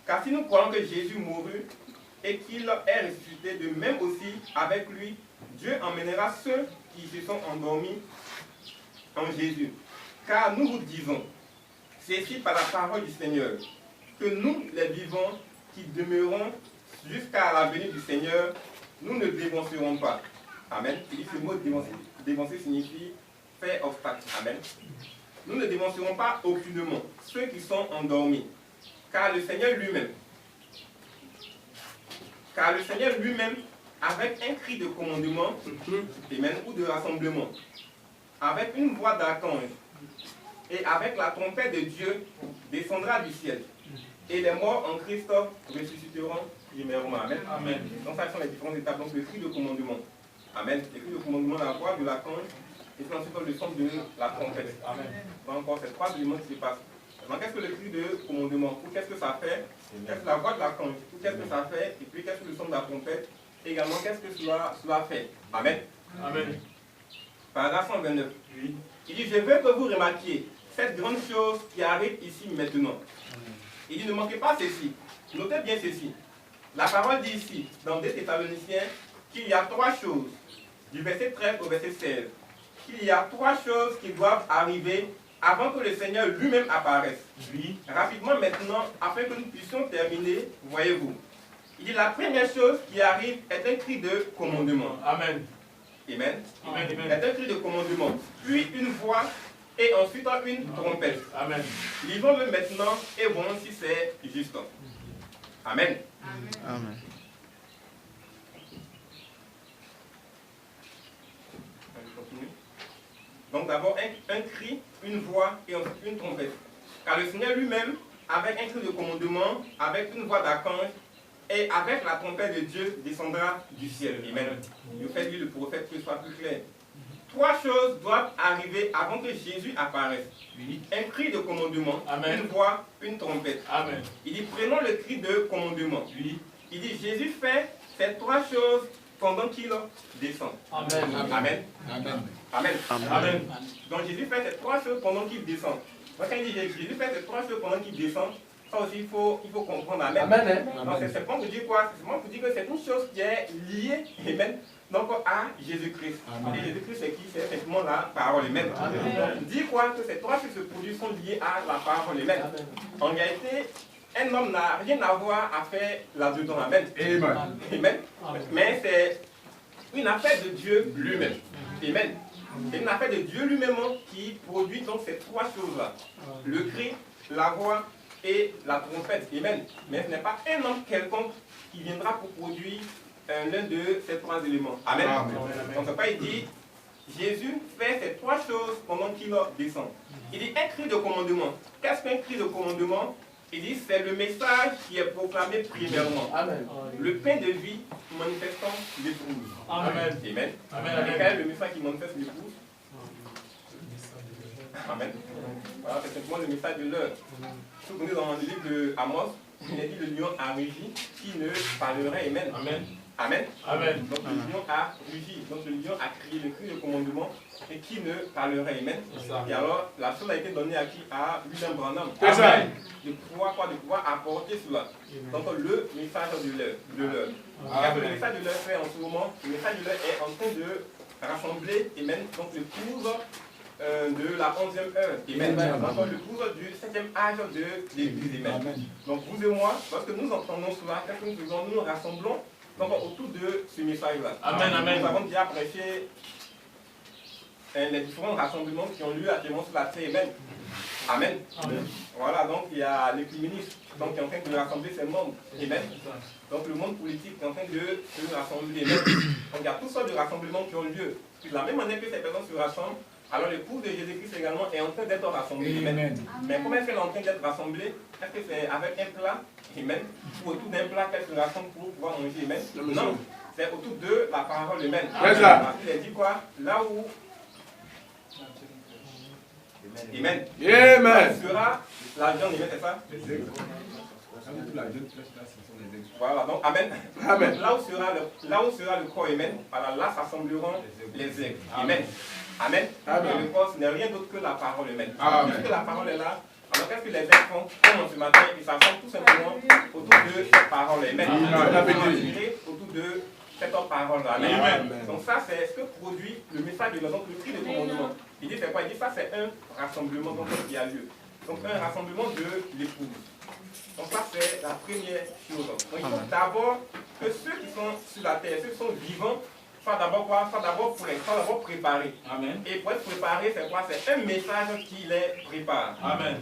Car si nous croyons que Jésus mourut et qu'il est ressuscité, de même aussi avec lui, Dieu emmènera ceux qui se sont endormis en Jésus. Car nous vous disons, ceci par la parole du Seigneur, que nous, les vivants, qui demeurons jusqu'à la venue du Seigneur, nous ne dévancerons pas. Amen. Et ce mot dévancer signifie faire obstacle. Amen. Nous ne dévancerons pas aucunement ceux qui sont endormis, car le Seigneur lui-même, avec un cri de commandement, amen, ou de rassemblement, avec une voix d'archange, et avec la trompette de Dieu, descendra du ciel. Et les morts en Christ ressusciteront premièrement. Amen. Amen. Donc ça, ce sont les différentes étapes. Donc le cri de commandement. Amen. Le cri de commandement, la voix de l'archange, et puis ensuite le son de la trompette. Amen. Donc encore ces trois éléments qui se passent. Maintenant, qu'est-ce que le cri de commandement? Qu'est-ce que ça fait? Qu'est-ce que la voix de l'archange? Qu'est-ce que ça fait? Et puis qu'est-ce que le son de la trompette? Également, qu'est-ce que cela fait? Amen. Amen. Paragraphe 129. Oui. Il dit: je veux que vous remarquiez cette grande chose qui arrive ici maintenant. Il dit: ne manquez pas ceci. Notez bien ceci. La parole dit ici, dans 2 Thessaloniciens, qu'il y a trois choses, du verset 13 au verset 16, qu'il y a trois choses qui doivent arriver avant que le Seigneur lui-même apparaisse. Oui. Rapidement maintenant, afin que nous puissions terminer, voyez-vous. Il dit: la première chose qui arrive est un cri de commandement. Amen. Amen. Amen. C'est un cri de commandement, puis une voix, et ensuite une trompette. Amen. Lisons-le maintenant et voyons si c'est juste. Amen. Amen. Donc d'abord un cri, une voix et ensuite une trompette. Car le Seigneur lui-même, avec un cri de commandement, avec une voix d'archange et avec la trompette de Dieu, descendra du ciel. Amen. Je fais lui le prophète que ce soit plus clair. Trois choses doivent arriver avant que Jésus apparaisse. Oui. Un cri de commandement, amen, une voix, une trompette. Amen. Il dit: prenons le cri de commandement. Oui. Il dit: Jésus fait ces trois choses pendant qu'il descend. Amen. Amen. Amen. Amen. Amen. Amen. Donc Jésus fait ces trois choses pendant qu'il descend. Donc quand il dit Jésus fait ces trois choses pendant qu'il descend, ça aussi il faut comprendre. Amen. Amen. Donc c'est pas pour dire quoi? C'est pour dire que c'est une chose qui est liée, amen, donc à Jésus-Christ. Et Jésus-Christ c'est qui? C'est effectivement la parole. Amen. Donc dit quoi? Que ces trois choses se produisent sont liées à la parole. Amen. En réalité, un homme n'a rien à voir à faire là-dedans. Amen. Amen. Mais c'est une affaire de Dieu lui-même. Amen. C'est une affaire de Dieu lui-même qui produit donc ces trois choses-là. Le cri, la voix et la trompette. Amen. Mais ce n'est pas un homme quelconque qui viendra pour produire l'un de ces trois éléments. Amen. Donc, c'est pas il dit, Jésus fait ces trois choses pendant qu'il descend. Il dit un cri de commandement. Qu'est-ce qu'un cri de commandement? Il dit c'est le message qui est proclamé premièrement. Amen. Le pain de vie manifestant l'épouse. Amen. Amen. Amen. Et quel est le message qui manifeste l'épouse? Amen. Voilà, c'est simplement le message de l'heure. Si vous connaissez dans le livre de Amos, il a dit le lion a rugi qui ne parlerait. Amen. Amen. Amen. Amen. Donc le lion a rugi, donc le lion a crié le cri de commandement et qui ne parlerait. Amen. Et alors la chose a été donnée à qui? À William Branham. Amen. De pouvoir apporter cela. Donc le message de l'heure. Qu'est-ce que le message de l'heure fait en ce moment? Le message de l'heure est en train de rassembler, amen, donc le cours de la 11e heure. Amen. Donc le cours du 7e âge de l'Église. Amen. Donc vous et moi, lorsque nous entendons cela, qu'est-ce que nous faisons? Nous nous rassemblons donc, autour de ce message-là. Amen, amen. Nous avons déjà prêché les différents rassemblements qui ont lieu actuellement sur la terre. Amen. Amen. Amen. Voilà, donc il y a l'écuménisme qui est en train de rassembler ses membres. Amen. Donc le monde politique est en train de se rassembler. Amen. Donc il y a toutes sortes de rassemblements qui ont lieu. De la même manière que ces personnes se rassemblent, alors l'épouse de Jésus-Christ également est en train d'être rassemblée. Amen. Mais comment est-ce qu'elle est en train d'être rassemblée? Est-ce que c'est avec un plat? Amen. Ou autour d'un plat qu'elle se rassemble pour pouvoir manger? Amen. Non, c'est autour de la parole. Amen. Il a dit quoi? Là où Amen. Amen. Sera la viande, c'est ça? Voilà, donc Amen. Amen. Là où sera le corps, Amen, voilà, là s'assembleront les aigles. Amen. Amen. Amen. Et le corps, ce n'est rien d'autre que la parole, Amen. Puisque la parole est là, alors qu'est-ce que les aigles font? Comme ce matin, ils s'assemblent tout simplement autour de cette parole. Amen. Autour de cette parole. Amen. Donc ça, c'est ce que produit le message de donc le cri de commandement. Il dit c'est quoi? Il dit ça, c'est un rassemblement qui a lieu. Donc un rassemblement de l'épouse. Donc ça, c'est la première chose. Donc il faut d'abord que ceux qui sont sur la terre, ceux qui sont vivants, soient d'abord quoi? Soient d'abord prêts, soient d'abord préparés. Amen. Et pour être préparé, c'est quoi? C'est un message qui les prépare. Amen.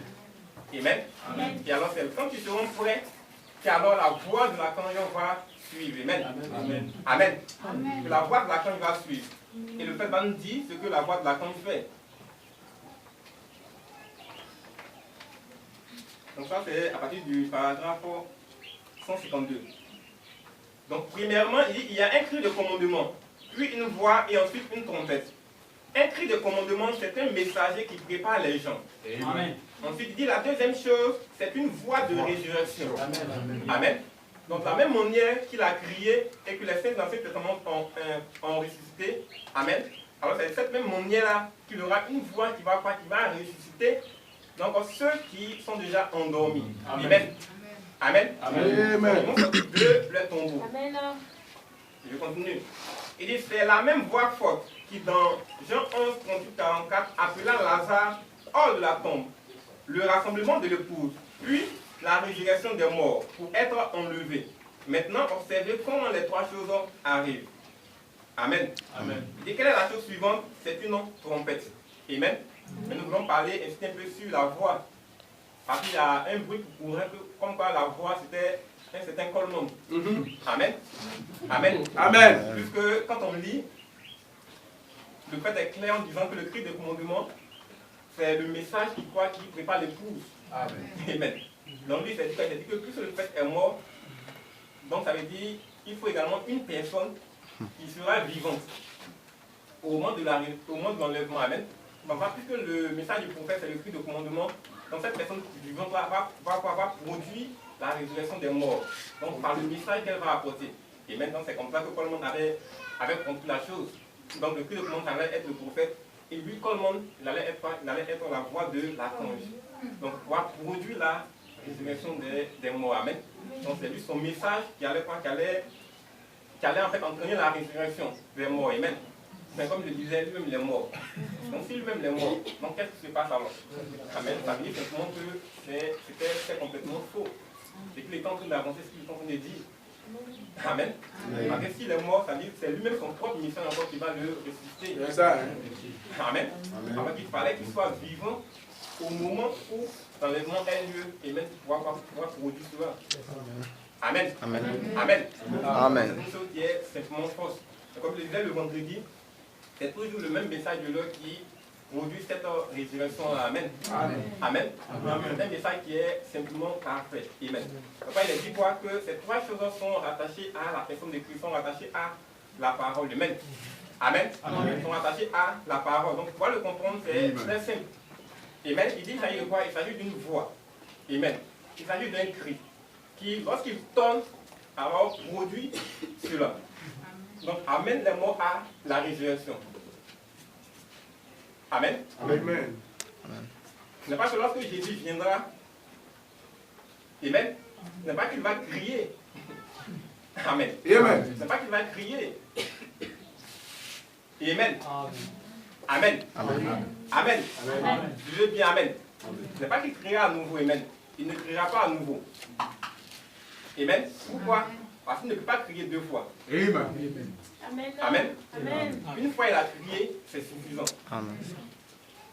Amen. Amen. Et alors, c'est quand ils seront prêts, qu'alors la voix de l'archange va suivre. Amen. Amen. Amen. Amen. Que la voix de l'archange va suivre. Et le fait va nous dire ce que la voix de l'archange fait. Donc ça, c'est à partir du paragraphe 152. Donc, premièrement, il y a un cri de commandement, puis une voix et ensuite une trompette. Un cri de commandement, c'est un messager qui prépare les gens. Amen. Ensuite, il dit la deuxième chose, c'est une voix de résurrection. Amen. Amen. Donc, la même manière qu'il a crié et que les saints dans l'Ancien Testament ont ressuscité. Amen. Alors, c'est de cette même manière-là qu'il aura une voix qui va ressusciter. Donc, ceux qui sont déjà endormis. Amen. Amen. Amen. Ils vont sortir de leur tombeau. Amen. Je continue. Il dit, c'est la même voix forte qui, dans Jean 11, 38, 44, appela Lazare hors de la tombe, le rassemblement de l'épouse, puis la résurrection des morts pour être enlevés. Maintenant, observez comment les trois choses arrivent. Amen. Amen. Il dit, quelle est la chose suivante? C'est une trompette. Amen. Mais nous voulons parler un peu sur la voix. Parce qu'il y a un bruit courant, comme quoi la voix c'était un certain collement. Amen. Amen. Amen. Puisque quand on lit, le fait est clair en disant que le cri de commandement, c'est le message qui prépare l'épouse. Amen. Amen. Donc lui, c'est dit que plus le fait est mort, donc ça veut dire qu'il faut également une personne qui sera vivante au moment de l'enlèvement. Amen. Puisque le message du prophète, c'est le cri de commandement, donc cette personne vivante va produire la résurrection des morts. Donc par le message qu'elle va apporter. Et maintenant c'est comme ça que Coleman avait compris la chose. Donc le cri de commandement allait être le prophète. Et lui, Coleman, il allait être la voix de l'archange. Donc pour pouvoir produire la résurrection des morts. Amen. Donc c'est lui son message qui allait en fait entraîner la résurrection des morts. Amen. Mais comme je disais, lui-même il est mort. Donc si lui-même il est mort, donc qu'est-ce qui se passe alors? Amen. Ça veut dire simplement que c'était complètement faux. C'est qu'il est en train d'avancer ce qu'il est en train de dire. Amen. Parce que s'il est mort, ça veut dire que c'est lui-même son propre mission encore qui va le ressusciter. C'est ça. Amen. Alors qu'il fallait qu'il soit vivant au moment où l'enlèvement ait lieu et même pouvoir produire cela. Amen. Amen. Amen. Amen. C'est une chose qui est simplement fausse. Comme je le disais le vendredi, c'est toujours le même message de l'heure qui produit cette résurrection. Amen. Amen. Amen. C'est un message qui est simplement parfait. Amen. Papa, il a dit quoi? Que ces trois choses sont rattachées à la personne de Christ, sont rattachées à la parole. Amen. Amen. Ils sont attachés à la parole. Donc, pour le comprendre, c'est très simple. Amen. Il dit qu'il s'agit de quoi? Il s'agit d'une voix. Amen. Il s'agit d'un cri qui, lorsqu'il tonne, alors produit cela. Donc, amène les mots à la résurrection. Amen. Amen. Ce n'est pas que lorsque Jésus viendra, amen, ce n'est pas qu'il va crier. Amen. Amen. Ce n'est pas qu'il va crier. Amen. Amen. Amen. Amen. Amen. Je veux bien Amen. Ce n'est pas qu'il criera à nouveau. Amen. Il ne criera pas à nouveau. Amen. Pourquoi? Parce qu'il ne peut pas crier deux fois. Amen. Amen. Amen. Amen. Une fois il a crié, c'est suffisant. Amen.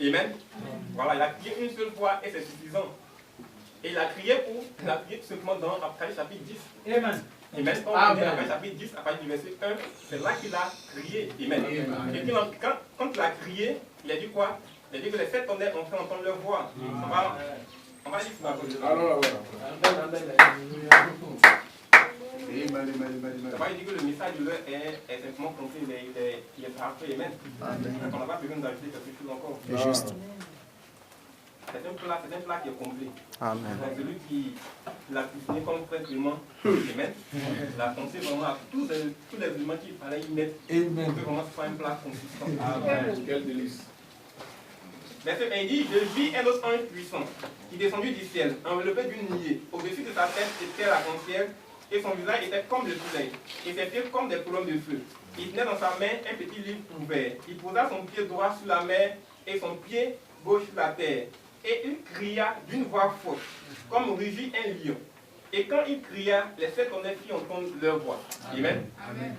Amen. Voilà, il a crié une seule fois et c'est suffisant. Et il a crié tout simplement dans Apocalypse chapitre 10. Amen. Amen. Quand on lit Apocalypse chapitre 10, à partir du verset 1, c'est là qu'il a crié. Amen. Et puis quand il a crié, il a dit quoi? Il a dit que les sept tonnerres ont fait entendre leur voix. On va dire que c'est la il dit que le message de l'heure est simplement compris, il est parfait. Amen. On n'a pas besoin d'ajouter quelque chose encore. Juste. C'est un plat qui est complet. Amen. Donc celui qui l'a cuisiné comme frère Clément, Amen, il a pensé vraiment à tous les éléments qu'il fallait y mettre. Amen. Pour que vraiment ce soit un plat consistant. Amen. Quel délice. Verset 1, il dit, je vis un autre ange puissant qui descendit du ciel, enveloppé d'une nuée. Au-dessus de sa tête était la ciel et son visage était comme le soleil, et ses pieds comme des colonnes de feu. Il tenait dans sa main un petit livre ouvert. Il posa son pied droit sur la mer et son pied gauche sur la terre. Et il cria d'une voix forte, comme rugit un lion. Et quand il cria, les sept tonnerres firent entendre leur voix. Amen.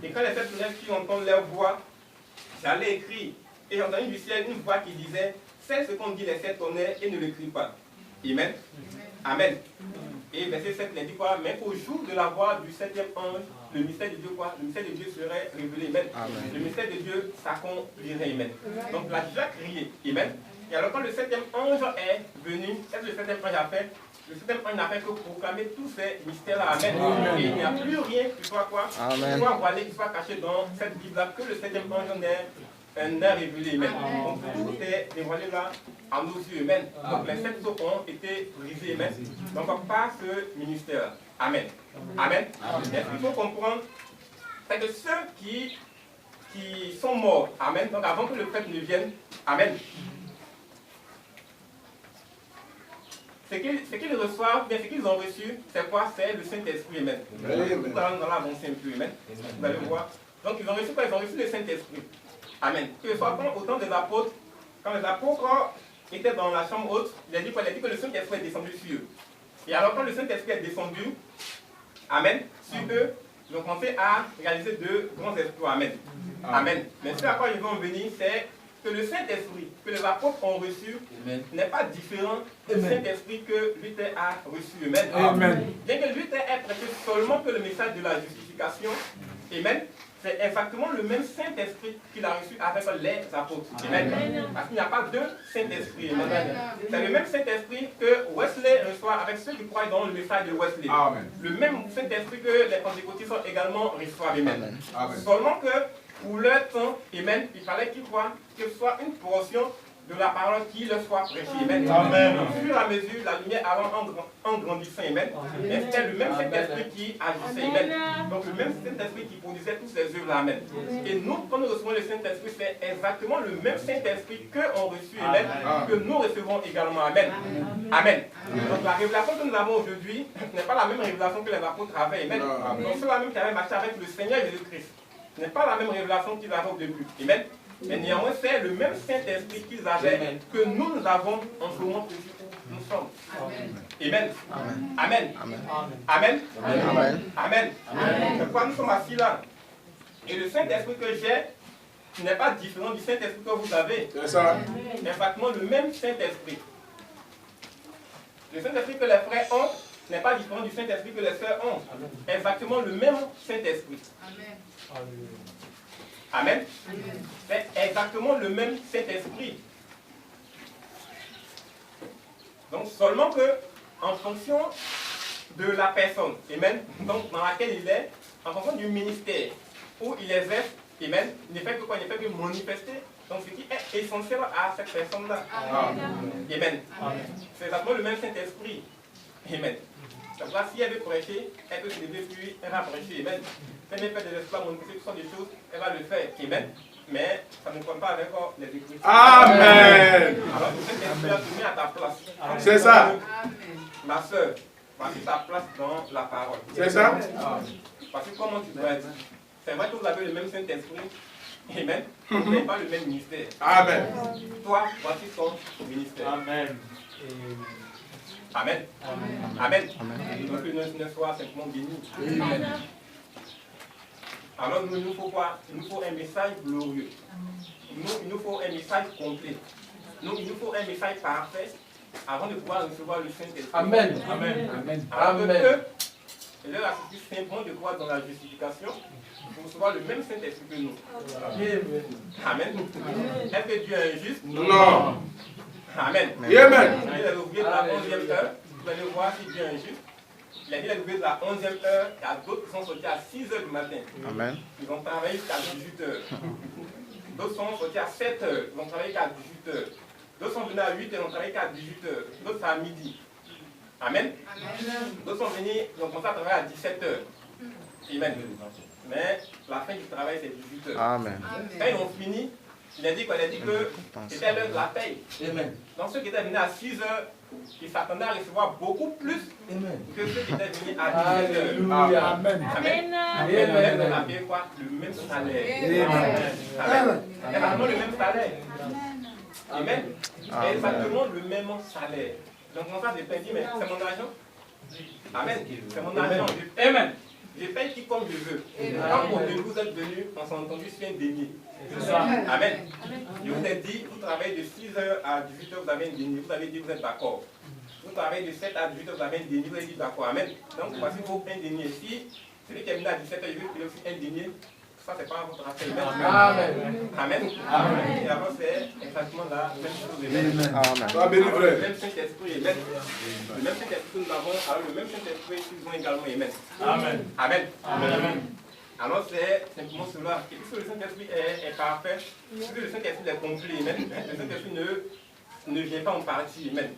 Et quand les sept tonnerres firent entendre leur voix, j'allais écrire. Et j'entendis du ciel une voix qui disait, c'est ce qu'ont dit les sept tonnerres et ne le crie pas. Amen. Amen. Et verset 7, il dit quoi? Mais au jour de la voix du septième ange, le mystère de Dieu quoi? Le mystère de Dieu serait révélé. Amen. Le mystère de Dieu s'accomplirait. Amen. Donc il a déjà crié. Amen. Et alors quand le septième ange est venu, qu'est-ce que le septième ange a fait? Le septième ange n'a fait que proclamer tous ces mystères-là. Amen. Et il n'y a plus rien qui soit quoi? Qui soit voilé, qui soit caché dans cette Bible-là, que le septième ange n'est révélé. Amen. Donc tout est dévoilé là à nos yeux. Amen. Donc les sept sceaux ont été brisés. Amen. Donc par ce ministère. Amen. Amen. Et ce qu'il faut comprendre, c'est que ceux qui sont morts, amen, donc avant que le prêtre ne vienne, amen, ce qu'ils reçoivent, bien ce qu'ils ont reçu, c'est quoi? C'est le Saint-Esprit. Amen. Tout dans l'avancée un peu. Amen. Vous allez voir. Donc ils ont reçu quoi? Ils ont reçu le Saint-Esprit. Amen. Que ce soit au temps des apôtres, quand les apôtres étaient dans la chambre haute, il a dit que le Saint-Esprit est descendu sur eux. Et alors quand le Saint-Esprit est descendu, amen, sur eux, ils ont commencé à réaliser de grands exploits. Amen. Amen. Mais ce à quoi ils vont venir, c'est que le Saint-Esprit que les apôtres ont reçu n'est pas différent du Saint-Esprit que Luther a reçu. Amen. Amen. Bien que Luther ait prêché seulement que le message de la justification, amen, c'est exactement le même Saint-Esprit qu'il a reçu avec les apôtres. Amen. Parce qu'il n'y a pas deux Saint-Esprit. C'est le même Saint-Esprit que Wesley reçoit avec ceux qui croient dans le message de Wesley. Amen. Le même Saint-Esprit que les pentecôtistes également reçoivent. Amen. Amen. Seulement que pour leur temps, amen, il fallait qu'ils croient que ce soit une portion de la parole qui leur soit prêchée. Amen. Amen. Au fur et à mesure, la lumière allant en grandissant. Amen. Mais c'était le même Saint-Esprit qui agissait. Amen. Donc le même Saint-Esprit qui produisait toutes ces œuvres-là. Amen. Et nous, quand nous recevons le Saint-Esprit, c'est exactement le même Saint-Esprit qu'ont reçu. Amen. Que nous recevons également. Amen. Amen. Donc la révélation que nous avons aujourd'hui n'est pas la même révélation que les apôtres avaient. Amen. Donc ceux-là même qui avaient marché avec le Seigneur Jésus-Christ. Ce n'est pas la même révélation qu'ils avaient au début. Amen. Mais néanmoins, c'est le même Saint-Esprit qu'ils avaient que nous avons en ce moment précis où nous sommes. Amen. Amen. Amen. Amen. Amen. C'est pourquoi nous sommes assis là. Et le Saint-Esprit que j'ai n'est pas différent du Saint-Esprit que vous avez. C'est ça. C'est exactement le même Saint-Esprit. Le Saint-Esprit que les frères ont n'est pas différent du Saint-Esprit que les sœurs ont. Exactement le même Saint-Esprit. Amen. C'est exactement le même Saint-Esprit. Donc seulement que en fonction de la personne, amen, donc dans laquelle il est, en fonction du ministère où il exerce, amen, il ne fait que quoi? Il ne fait que manifester. Donc ce qui est essentiel à cette personne-là. Amen. C'est exactement le même Saint-Esprit. Amen. Donc là, si elle veut prêcher, elle peut se lever sur elle va prêcher. Amen. Si elle veut faire des exploits, manifester toutes sortes de choses, elle va le faire. Amen. Mais ça ne compte pas avec les Écritures. Amen. Alors le Saint-Esprit a te mis à ta place. C'est ça. Ma soeur, voici ta place dans la parole. C'est ça. Parce que comment tu dois être? C'est vrai que vous avez le même Saint-Esprit. Amen. Vous n'avez pas le même ministère. Amen. Toi, voici ton ministère. Amen. Amen. Amen. Donc que ne soit simplement béni. Amen. Alors nous, il nous faut quoi? Il nous faut un message glorieux. Il nous faut un message complet. Il nous faut un message parfait avant de pouvoir recevoir le Saint-Esprit. Amen. Amen. Amen. Alors Amen. que leur a suffi simplement de croire dans la justification pour recevoir le même Saint-Esprit que nous. Amen. Est-ce que Dieu est injuste? Non. Amen. Amen. Il a ouvrier de la 11e heure. Vous allez voir si Dieu est injuste. Il a dit les ouvriers de la 11e heure. Il y a d'autres qui sont sortis à 6 h du matin. Amen. Ils vont travailler jusqu'à 18 h. D'autres sont sortis à 7 h. Ils vont travailler jusqu'à 18 h. D'autres sont venus à 8 h. Ils vont travailler jusqu'à 18 h. D'autres c'est à midi. Amen. D'autres sont venus, ils ont commencé à travailler à 17 h. Amen. Mais la fin du travail c'est 18 h. Amen. Quand ils ont fini, il a dit que c'était l'heure de la paye. Amen. Donc ceux qui étaient venus à 6 h, ils s'attendaient à recevoir beaucoup plus que ceux qui étaient venus à 17 h. Alléluia. Amen. Amen. Amen. On a payé quoi? Le même salaire. Amen. Exactement le même salaire. Amen. Exactement le même salaire. Donc mon frère, j'ai dit, mais c'est mon argent. Amen. C'est mon argent. Amen. Je paye qui comme je veux. Quand vous êtes venus, on s'est entendu sur un déni. Amen. Je vous ai dit, vous travaillez de 6 h à 18 h, vous avez un déni. Vous avez dit, vous êtes d'accord. Vous travaillez de 7 à 18 h, vous avez un déni. Vous avez dit d'accord. Amen. Donc voici vos un déni. Si celui qui est venu à 17 h, il veut qu'il ait aussi un déni, ça c'est pas votre affaire. Amen. Amen. Amen. Et alors c'est exactement la même chose. Amen. Le même Saint-Esprit. Amen. Le même Saint-Esprit que nous avons, alors le même Saint-Esprit qu'ils ont également. Amen. Amen. Amen. Amen. Alors c'est simplement cela. Et puisque le Saint-Esprit est parfait, puisque le Saint-Esprit est complet, amen, le Saint-Esprit ne vient pas en partie. Amen.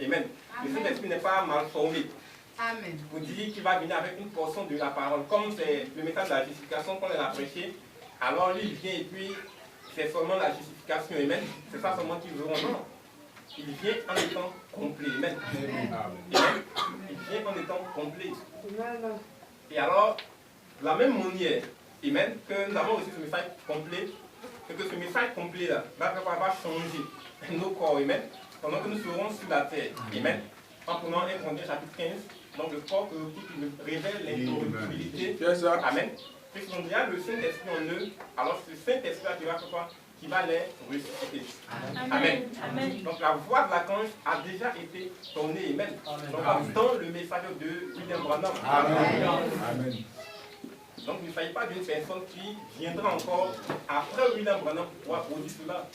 Amen. Le Saint-Esprit n'est pas mal formé. Amen. Vous dites qu'il va venir avec une portion de la parole. Comme c'est le message de la justification qu'on a prêché, alors lui il vient et puis c'est seulement la justification. Amen. C'est ça seulement qu'ils verront. Non. Il vient en étant complet. Amen. Amen. Il vient en étant complet. Et alors, de la même manière, amen, que nous avons reçu ce message complet, et que ce message complet là va changer nos corps, amen, pendant que nous serons sur la terre. Amen. En prenant 1 Corinthiens chapitre 15, donc le corps qui nous révèle l'incorruptibilité. Amen. Puisqu'on dit le Saint-Esprit en eux, alors ce Saint-Esprit qui va faire quoi? Qui va les ressusciter. Amen. Amen. Donc la voix de l'archange a déjà été donnée. Amen. Donc dans le message de William Branham. Amen. Amen. Donc il ne s'agit pas d'une personne qui viendra encore après William Branham pour pouvoir produire cela.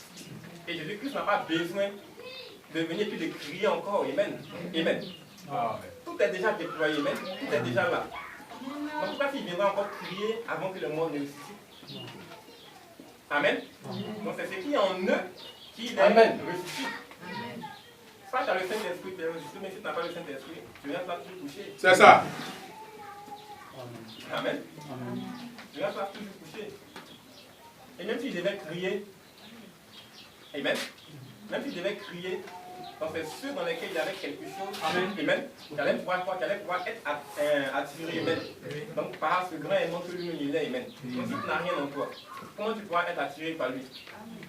Et Jésus-Christ n'a pas besoin de venir puis de crier encore. Amen. Amen. Tout est déjà déployé. Amen. Tout est déjà là. Donc pourquoi il viendra encore crier avant que le monde ne ressuscite? Amen. Donc c'est ce qui est en eux qui les ressuscite. Soit tu as le Saint-Esprit, tu es ressuscité, mais si tu n'as pas le Saint-Esprit, tu viens pas toujours coucher. C'est ça. Amen. Tu viens pas toujours coucher. Et même si je devais crier, amen. Même si je devais crier, donc c'est ceux dans lesquels il y avait quelque chose, amen, qui allait pouvoir être attiré, amen. Donc par ce grand aimant que lui il est, amen. Donc si tu n'as rien en toi, comment tu pourras être attiré par lui?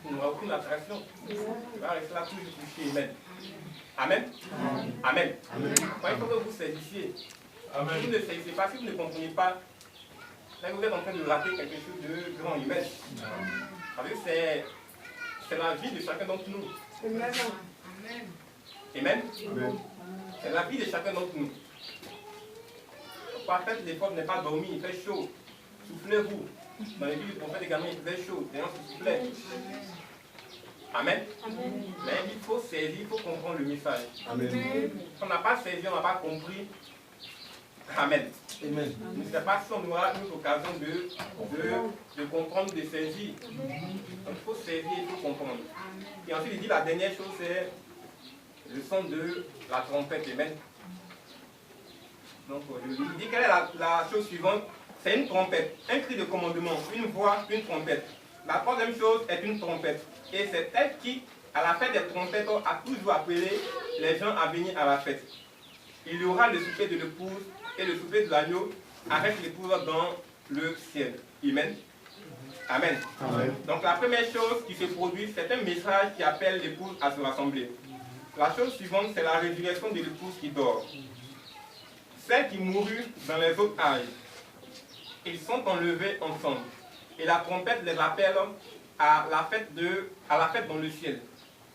Tu n'auras aucune attraction. Tu vas rester là toujours couché, amen. Amen. Amen. Amen. Il faut que vous saisissiez. Si vous ne saisissez pas, si vous ne comprenez pas, là vous êtes en train de rater quelque chose de grand, amen. C'est la vie de chacun d'entre nous. Amen. Amen. C'est la vie de chacun d'entre nous. Parfois, faites l'effort de ne pas dormir, il fait chaud. Soufflez-vous. Dans les villes du prophète également, il faisait chaud. Les gens se soufflaient. Amen. Mais il faut saisir, il faut comprendre le message. Amen. Si on n'a pas saisi, on n'a pas compris. Amen. Amen. Je ne sais pas si on aura une occasion de comprendre, de saisir. Donc il faut saisir, il faut comprendre. Et ensuite, il dit la dernière chose, c'est le son de la trompette. Amen. Donc, il dit quelle est la chose suivante? C'est une trompette, un cri de commandement, une voix, une trompette. La troisième chose est une trompette. Et c'est elle qui, à la fête des trompettes, a toujours appelé les gens à venir à la fête. Il y aura le souper de l'épouse et le souper de l'agneau avec l'épouse dans le ciel. Amen. Amen. Amen. Donc la première chose qui se produit, c'est un message qui appelle l'épouse à se rassembler. La chose suivante, c'est la résurrection de l'épouse qui dort. Celle qui mourut dans les autres âges, ils sont enlevés ensemble. Et la trompette les appelle à la fête dans le ciel.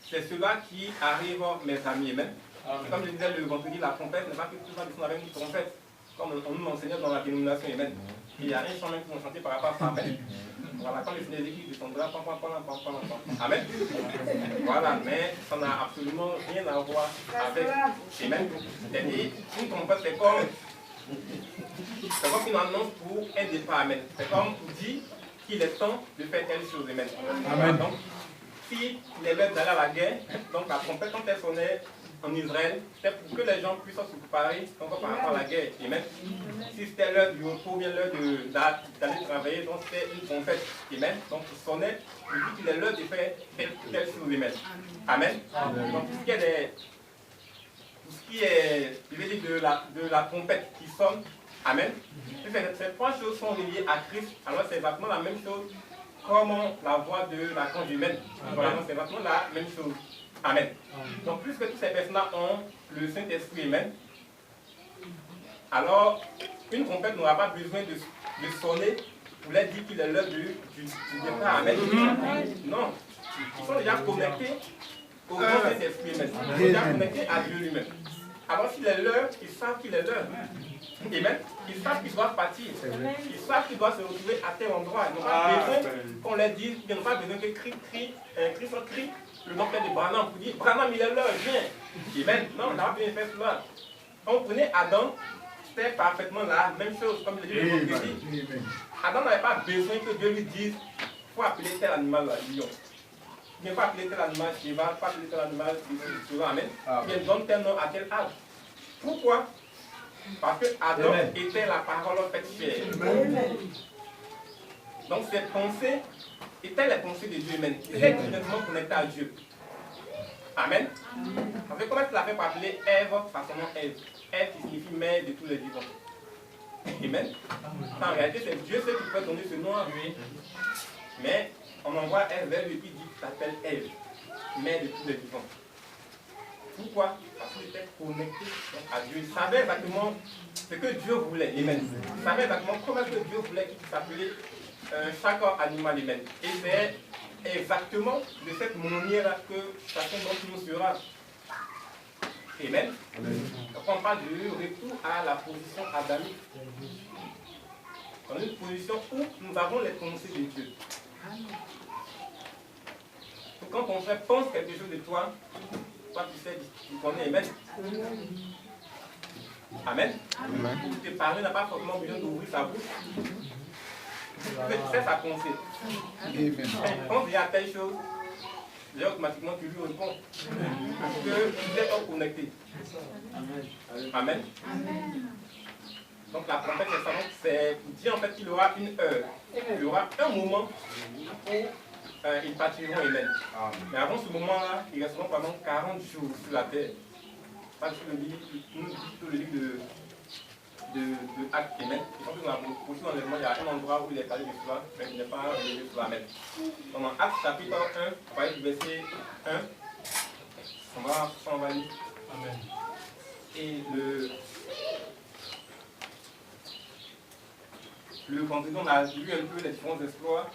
C'est cela qui arrive, mes amis. Amen. Comme je disais le vendredi, la trompette n'est pas que tout le monde avec une trompette, comme on nous enseignait dans la dénomination. Amen. Il y a un chant même qui vont chanter par rapport à ça. Amen. Voilà, quand le Seigneur dit descendra, amen. Voilà, mais ça n'a absolument rien à voir avec. Amen. C'est-à-dire, une trompette, c'est comme une annonce pour un départ. Amen. C'est comme pour dire qu'il est temps de faire telle chose. Amen. Amen. Donc, si il est l'heure d'aller à la guerre, donc la trompette, quand elle sonnait en Israël, c'était pour que les gens puissent se préparer encore par rapport à la guerre. Amen. Si c'était l'heure du repos, bien l'heure d'aller travailler, donc c'était une trompette. Amen. Donc il sonnait, il dit qu'il est l'heure de faire telle chose. Amen. Amen. Donc tout ce qui est je vais dire, de la trompette qui sonne, amen. Ces trois choses sont reliées à Christ. Alors c'est exactement la même chose comme la voix de la conge humaine. Voilà, c'est exactement la même chose. Amen. Donc, puisque toutes ces personnes-là ont le Saint-Esprit, amen, alors une trompette n'aura pas besoin de sonner pour leur dire qu'il est l'heure du départ. Amen. Non. Ils sont déjà connectés au Saint-Esprit, amen. Ils sont déjà connectés à Dieu lui-même. Alors, s'il est l'heure, ils savent qu'il est l'heure. Amen. Ils savent qu'ils doivent partir. Ils savent qu'ils doivent se retrouver à tel endroit. Ils n'ont pas besoin qu'on leur dise, ils n'ont pas besoin que Christ crie le nom de Branham pour dire Branham, il est l'heure, viens. Amen. Non, on n'a pas besoin de faire cela. On prenait Adam, c'était parfaitement la même chose, comme je l'ai dit. Adam n'avait pas besoin que Dieu lui dise il faut appeler tel animal lion. Il ne faut pas appeler tel animal cheval, il ne faut pas appeler tel animal cheval. Amen. Il donne tel nom à tel âge. Pourquoi? Parce que Adam était la parole faite chair. Donc ses pensées étaient les pensées de Dieu même. Il était directement connecté à Dieu. Amen. Parce que comment est-ce qu'il a fait pour appeler Ève par son nom Ève? Ève qui signifie mère de tous les vivants. Amen. En réalité, c'est Dieu seul qui peut donner ce nom à lui. Mais on envoie Ève vers lui et dit qu'il s'appelle Ève, mère de tous les vivants. Pourquoi? Parce qu'il était connecté à Dieu. Il savait exactement ce que Dieu voulait. Amen. Il savait exactement comment est-ce que Dieu voulait qu'il s'appelait chaque animal. Amen. Et c'est exactement de cette manière-là que chacun d'entre nous sera. Amen. Donc on parle de retour à la position adamique. Dans une position où nous avons les pensées de Dieu. Donc quand ton frère pense quelque chose de toi, toi tu sais, tu connais. Amen. Amen. Pour te parler, n'a pas forcément besoin d'ouvrir sa bouche. Tu sais sa pensée. Quand il y a telle chose, là, automatiquement tu lui réponds. Parce que tu es connecté. Amen. Donc la trompette, c'est pour dire en fait qu'il y aura une heure. Il y aura un moment où ils partiront, amen. Mais avant ce moment-là, ils resteront pendant 40 jours sur la terre. Pas sur le livre, tout le livre de Actes, amen. Je pense que dans la position d'enlèvement, il y a un endroit où il est parlé de cela, mais il n'est pas relevé sur la même. Donc dans Actes chapitre 1, on va lire du verset 1. On va lire. Amen. Et le vendredi, on a lu un peu les différents exploits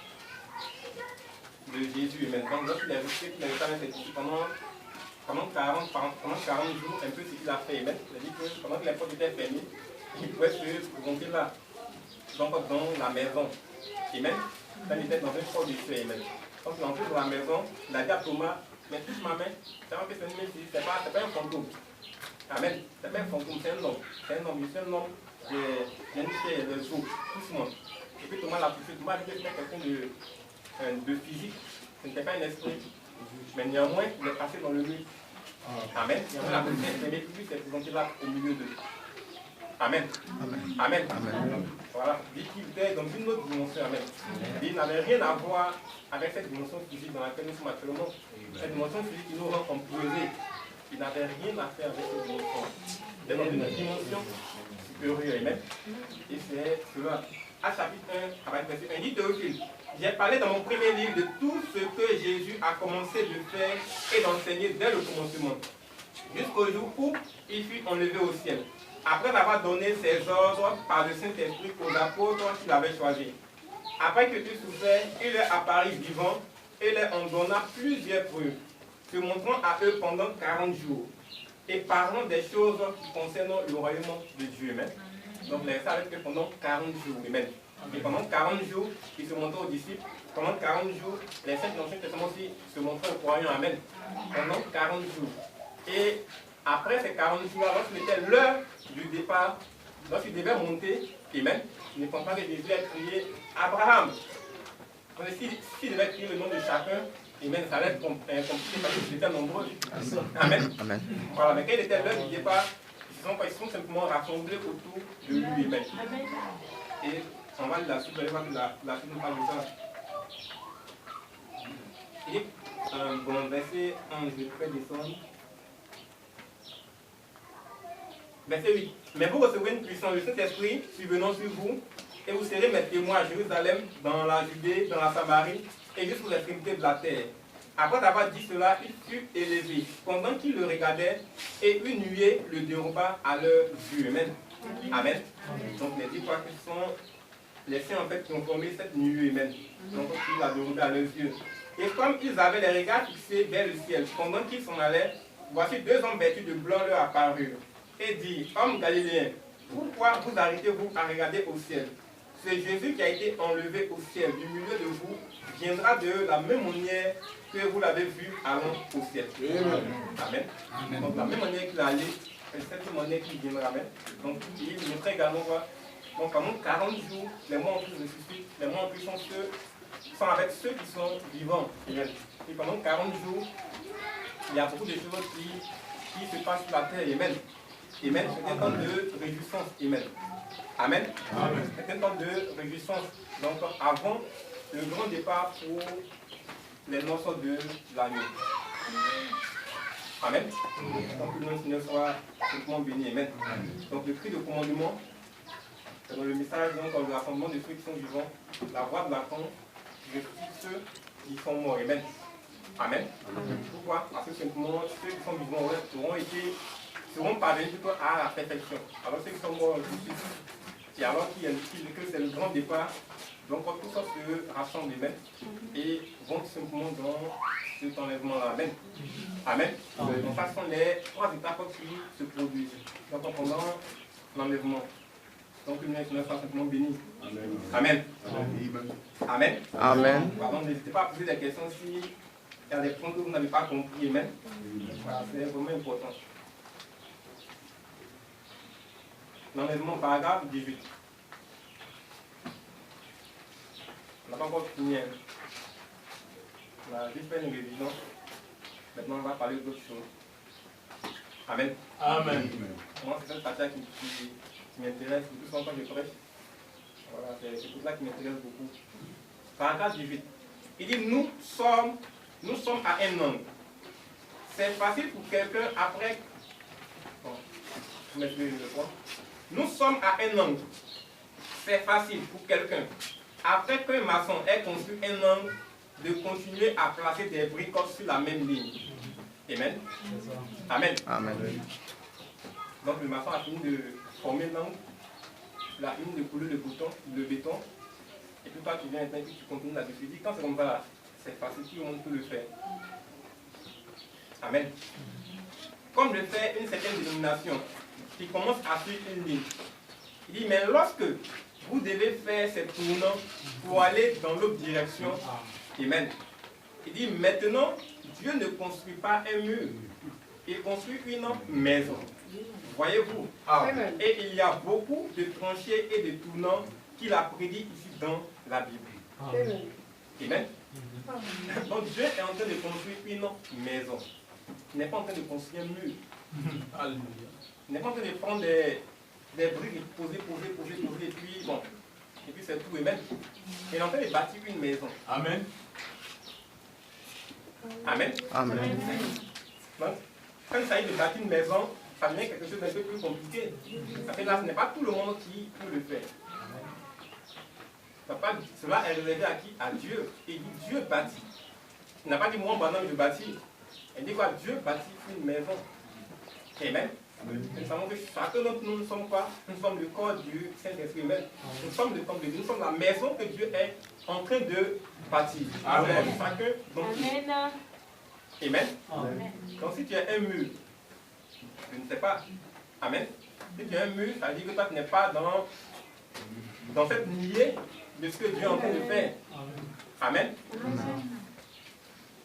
de Jésus. Et maintenant, lorsqu'il est resté, il avait fait pendant pendant 40 jours, un peu ce qu'il a fait. Amen. C'est-à-dire que pendant que les portes étaient fermées, il pouvait se présenter là, donc dans la maison. Amen. Ça, il était dans un corps de feu. Amen. Quand il est entré dans la maison, il a dit à Thomas, mais touche ma main, c'est pas un fantôme. Amen. C'est pas un fantôme, c'est un homme. C'est un homme, c'est un homme de chair, de os, doucement. Et puis Thomas l'a touché. Thomas a dit que c'était quelqu'un de physique, ce n'était pas un esprit. Mais néanmoins, il est passé dans le mur. Amen. Néanmoins, la première s'est présenté là au milieu d'eux. Amen. Amen. Amen. Voilà. Dit qu'il était dans une autre dimension. Amen. Il n'avait rien à voir avec cette dimension physique dans laquelle nous sommes actuellement. Cette dimension physique qui nous rend empoisés. Il n'avait rien à faire avec cette dimension. Il est dans une dimension supérieure. Amen. Et c'est cela. À chapitre 1, à verset 1, il dit Théophile, j'ai parlé dans mon premier livre de tout ce que Jésus a commencé de faire et d'enseigner dès le commencement, jusqu'au jour où il fut enlevé au ciel, après avoir donné ses ordres par le Saint-Esprit aux apôtres qu'il avait choisis. Après que tout souffert, il est apparu vivant et leur en donna plusieurs preuves, se montrant à eux pendant 40 jours et parlant des choses concernant le royaume de Dieu. Amen. Donc, les ça avec eux pendant 40 jours. Amen. Et pendant 40 jours, il se montrait aux disciples. Pendant 40 jours, les saints de l'Ancien Testament aussi se montraient aux croyants. Amen. Pendant 40 jours. Et après ces 40 jours, lorsqu'il était l'heure du départ, lorsqu'il devait monter, Amen, il ne pense pas que Jésus a crié Abraham. S'il devait crier le nom de chacun, Amen, ça allait être compliqué parce qu'ils étaient nombreux. Amen. Amen. Voilà, mais quand il était l'heure du départ, ils sont simplement rassemblés autour de lui. Amen. Et on va lire la suite, vous allez voir que la suite nous parle de ça. Et bon, verset 1, je vais descendre. Verset 8. Mais vous recevrez une puissance du Saint-Esprit survenant sur vous, et vous serez mes témoins à Jérusalem, dans la Judée, dans la Samarie, et jusqu'aux extrémités de la terre. Après avoir dit cela, il fut élevé, pendant qu'il le regardait, et une nuée le déroba à leurs yeux. Amen. Amen. Donc les 10 fois que sont les saints en fait qui ont formé cette nuée. Amen. Donc il l'a dérobé à leurs yeux. Et comme ils avaient les regards fixés vers le ciel, pendant qu'ils s'en allaient, voici 2 hommes vêtus de blanc leur apparurent, et dit, hommes galiléens, pourquoi vous arrêtez-vous à regarder au ciel? C'est Jésus qui a été enlevé au ciel du milieu de vous, viendra de la même manière que vous l'avez vu allant au ciel. Amen. Amen. Donc la même manière qu'il est allé, c'est cette manière qu'il viendra. Amen. Donc il montrait également quoi. Donc pendant 40 jours, les morts en plus ressuscitent, les morts en plus sont avec ceux qui sont vivants. Et pendant 40 jours, il y a beaucoup de choses qui se passent sur la terre. Amen. Amen. C'est un temps de réjouissance. Amen. Amen. C'est un temps de réjouissance. Donc avant le grand départ pour les noces de l'agneau. Amen. Donc que le Seigneur soit complètement béni. Amen. Donc le cri de commandement, c'est dans le message donc le rassemblement de ceux qui sont vivants, la voix de la con, de ceux qui sont morts. Amen. Amen. Pourquoi? Parce que simplement ceux qui sont vivants seront parvenus plutôt à la perfection. Alors ceux qui sont morts et alors qu'il indique que c'est le grand départ, donc tout ça se rassemble et vont simplement dans cet enlèvement-là. Amen. Amen. Donc ça sont les 3 étapes qui se produisent. Donc pendant l'enlèvement. Donc le Seigneur soit simplement béni. Amen. Amen. Amen. Amen. Pardon, n'hésitez pas à poser des questions si il y a des points que vous n'avez pas compris. Amen. Voilà, c'est vraiment important. L'enlèvement, paragraphe 18. On n'a pas encore fini. On a juste fait une révision. Maintenant, on va parler d'autres choses. Amen. Amen. Moi, c'est cette partie qui m'intéresse. Tout ça, quand je prêche. Voilà, c'est tout ça qui m'intéresse beaucoup. Paragraphe 18. Il dit, nous sommes à un angle. C'est facile pour quelqu'un après. Bon, je vais le point. Nous sommes à un angle. C'est facile pour quelqu'un, après qu'un maçon ait construit un angle, de continuer à placer des briques sur la même ligne. Amen. Amen. Amen. Donc le maçon a fini de former l'angle, il a fini de couler le béton, et puis toi tu viens et tu continues là-dessus. Tu dis quand c'est comme ça, c'est facile, tout le monde peut le faire. Amen. comme le fait une certaine dénomination, qui commence à suivre une ligne. Il dit, mais lorsque vous devez faire ces tournants pour aller dans l'autre direction, amen. Il dit, maintenant, Dieu ne construit pas un mur, il construit une maison. Voyez-vous? Et il y a beaucoup de tranchées et de tournants qu'il a prédit ici dans la Bible. Amen. Donc Dieu est en train de construire une maison. Il n'est pas en train de construire un mur. Il n'est pas en train de prendre des briques et poser, et puis bon. Et puis c'est tout. Amen. Il est en train de bâtir une maison. Amen. Amen. Amen. Donc, quand il s'agit de bâtir une maison, ça devient quelque chose d'un peu plus compliqué. Parce que là, ce n'est pas tout le monde qui peut le faire. Cela est réservé à qui? À Dieu. Et il dit Dieu bâtit. Il n'a pas dit moi, maintenant, je bâtis. Il dit quoi? Dieu bâtit une maison. Amen. Nous savons que chacun d'entre nous, nous sommes quoi? Nous sommes le corps du Saint-Esprit. Nous sommes le corps de Dieu. Nous sommes la maison que Dieu est en train de bâtir. Amen. Chacun d'entre nous. Amen. Amen. Donc si tu as un mur, je ne sais pas. Amen. Si tu as un mur, ça veut dire que toi tu n'es pas dans cette lignée de ce que Dieu est en train de faire. Amen. Amen.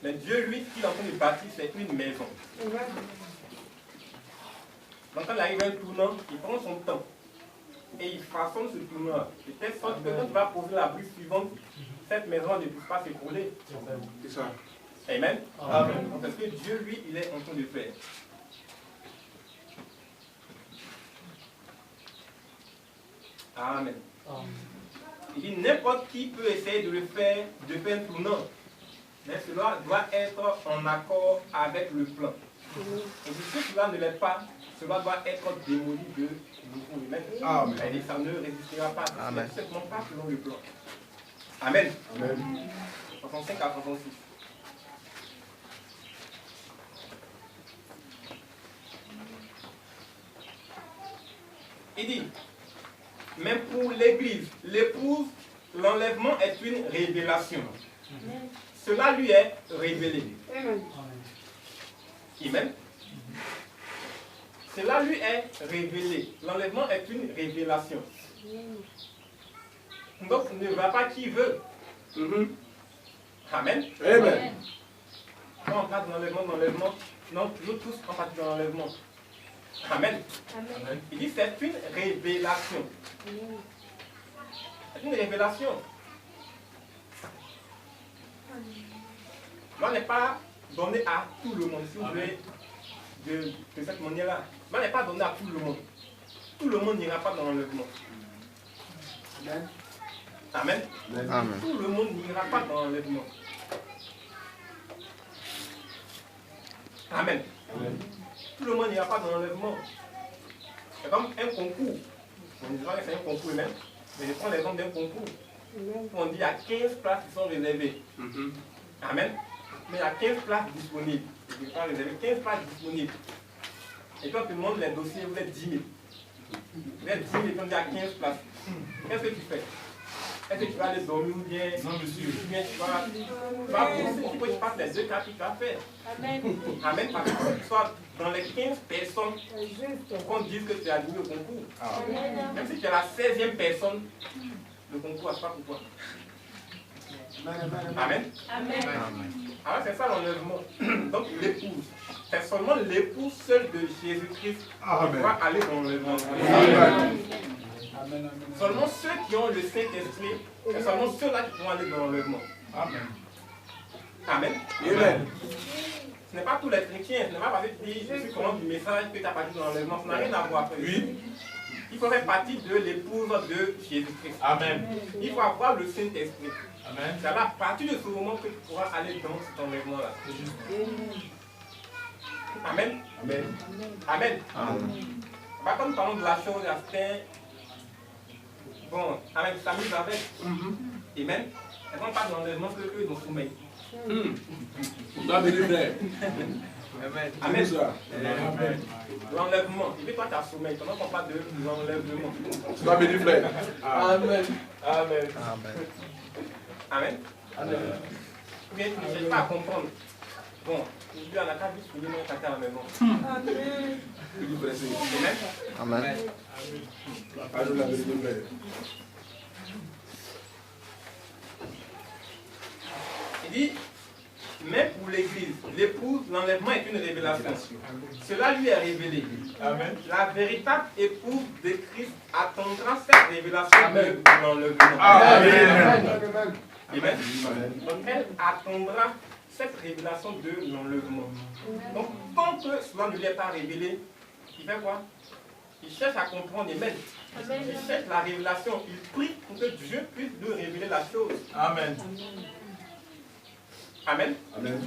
Mais Dieu, lui, ce qu'il est en train de bâtir, c'est une maison. Donc quand il arrive un tournant, il prend son temps. Et il façonne ce tournant. De telle sorte que quand tu vas poser la brique suivante, cette maison ne puisse pas s'écrouler. C'est ça. Amen. Amen. Donc, parce que Dieu, lui, il est en train de faire. Amen. Il dit n'importe qui peut essayer de le faire, de faire un tournant. Mais cela doit être en accord avec le plan. Et si cela ne l'est pas, cela doit être démoli de nouveau. Amen. Et ça ne résistera pas. Amen. C'est simplement pas selon le plan. Amen. Amen. 65 à 66. Il dit, même pour l'Église, l'épouse, l'enlèvement est une révélation. Cela lui est révélé. Amen. Cela lui est révélé. L'enlèvement est une révélation. Donc, ne va pas qui veut. Amen. Amen. Quand on parle d'enlèvement, non, nous tous on parle d'enlèvement. Amen. Amen. Il dit c'est une révélation. C'est une révélation. L'on n'est pas donné à tout le monde, si vous voulez, de cette manière-là. L'on n'est pas donné à tout le monde. Tout le monde n'ira pas dans l'enlèvement. Amen. Amen. Amen. Tout le monde n'ira pas dans l'enlèvement. Amen. Amen. Tout le monde n'ira pas dans l'enlèvement. C'est comme un concours. On ne dit pas que c'est un concours même, mais je prends l'exemple d'un concours. On dit qu'il y a 15 places qui sont réservées. Amen. Mais il y a 15 places disponibles. Je ne pas réserver 15 places disponibles. Et quand tu montres les dossiers, vous êtes 10 000. Vous êtes 10 000 et on dit à 15 places. Qu'est-ce que tu fais? Est-ce que tu vas aller dormir ou bien? Non, monsieur. Ou bien tu vas bosser. Il faut que tu fasses les deux cas que tu vas faire. Amen. Amen. Parce que tu sois dans les 15 personnes qu'on dise que tu es admis au concours. Amen. Même si tu es la 16e personne, le concours ne sera pas pour toi. Amen. Amen. Alors c'est ça l'enlèvement. Donc l'épouse. C'est seulement l'épouse seule de Jésus-Christ qui va aller dans l'enlèvement. Amen. Seulement ceux qui ont le Saint-Esprit, c'est seulement ceux-là qui vont aller dans l'enlèvement. Amen. Amen. Amen. Ce n'est pas tous les chrétiens, ce n'est pas parce que tu dis je suis comment du message que tu as parti dans l'enlèvement. Ça n'a rien à voir avec ça. Il faut faire partie de l'épouse de Jésus-Christ. Amen. Il faut avoir le Saint-Esprit. Amen. C'est à partir de ce moment que tu pourras aller dans cet enlèvement-là. Amen. Amen. Amen. Amen. Par contre, parlons de la chose, bon, avec sa mise avec. Amen. Et quand on parle d'enlèvement, c'est eux dans le sommeil. Amen. Amen. L'enlèvement. Et puis toi, tu as sommeil. Comment on parle de l'enlèvement? Tu vas bénir, frère. Amen. Amen. Amen. Amen. Amen. Bien, tu ne cherches pas à comprendre. Bon, aujourd'hui, on n'a qu'à juste finir notre caca à la maison. Amen. Amen. Amen. Il dit, même pour l'Église, l'épouse, l'enlèvement est une révélation. Cela lui est révélé. Amen. La véritable épouse de Christ attendra cette révélation de l'enlèvement. Amen. Amen. Donc elle attendra cette révélation de l'enlèvement. Donc tant que cela ne lui est pas révélé, il fait quoi? Il cherche à comprendre, amen. Il cherche la révélation. Il prie pour que Dieu puisse lui révéler la chose. Amen. Amen. Amen.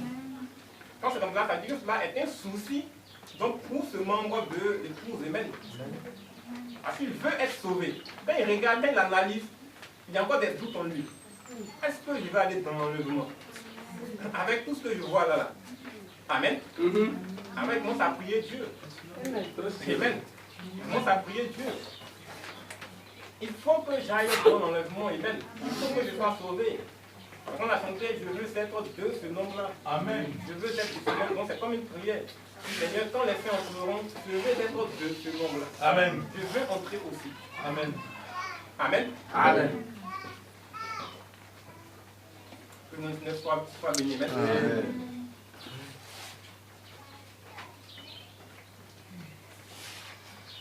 Quand c'est comme ça, ça veut dire que cela est un souci donc, pour ce membre de l'épouse, amen. Parce qu'il veut être sauvé. Quand il regarde, quand il analyse, il y a encore des doutes en lui. Est-ce que je vais aller dans l'enlèvement? Avec tout ce que je vois là. Amen. Amen. Il commence à prier Dieu. Amen. Il commence à prier Dieu. Il faut que j'aille dans l'enlèvement. Amen. Il faut que je sois sauvé. Quand on a chanté, je veux être de ce nombre-là. Amen. Je veux être de ce nombre. C'est comme une prière. Seigneur, quand les faits entreront, je veux être de ce nombre-là. Amen. Je veux entrer aussi. Amen. Amen. Amen. Que nous sois bénis. Amen.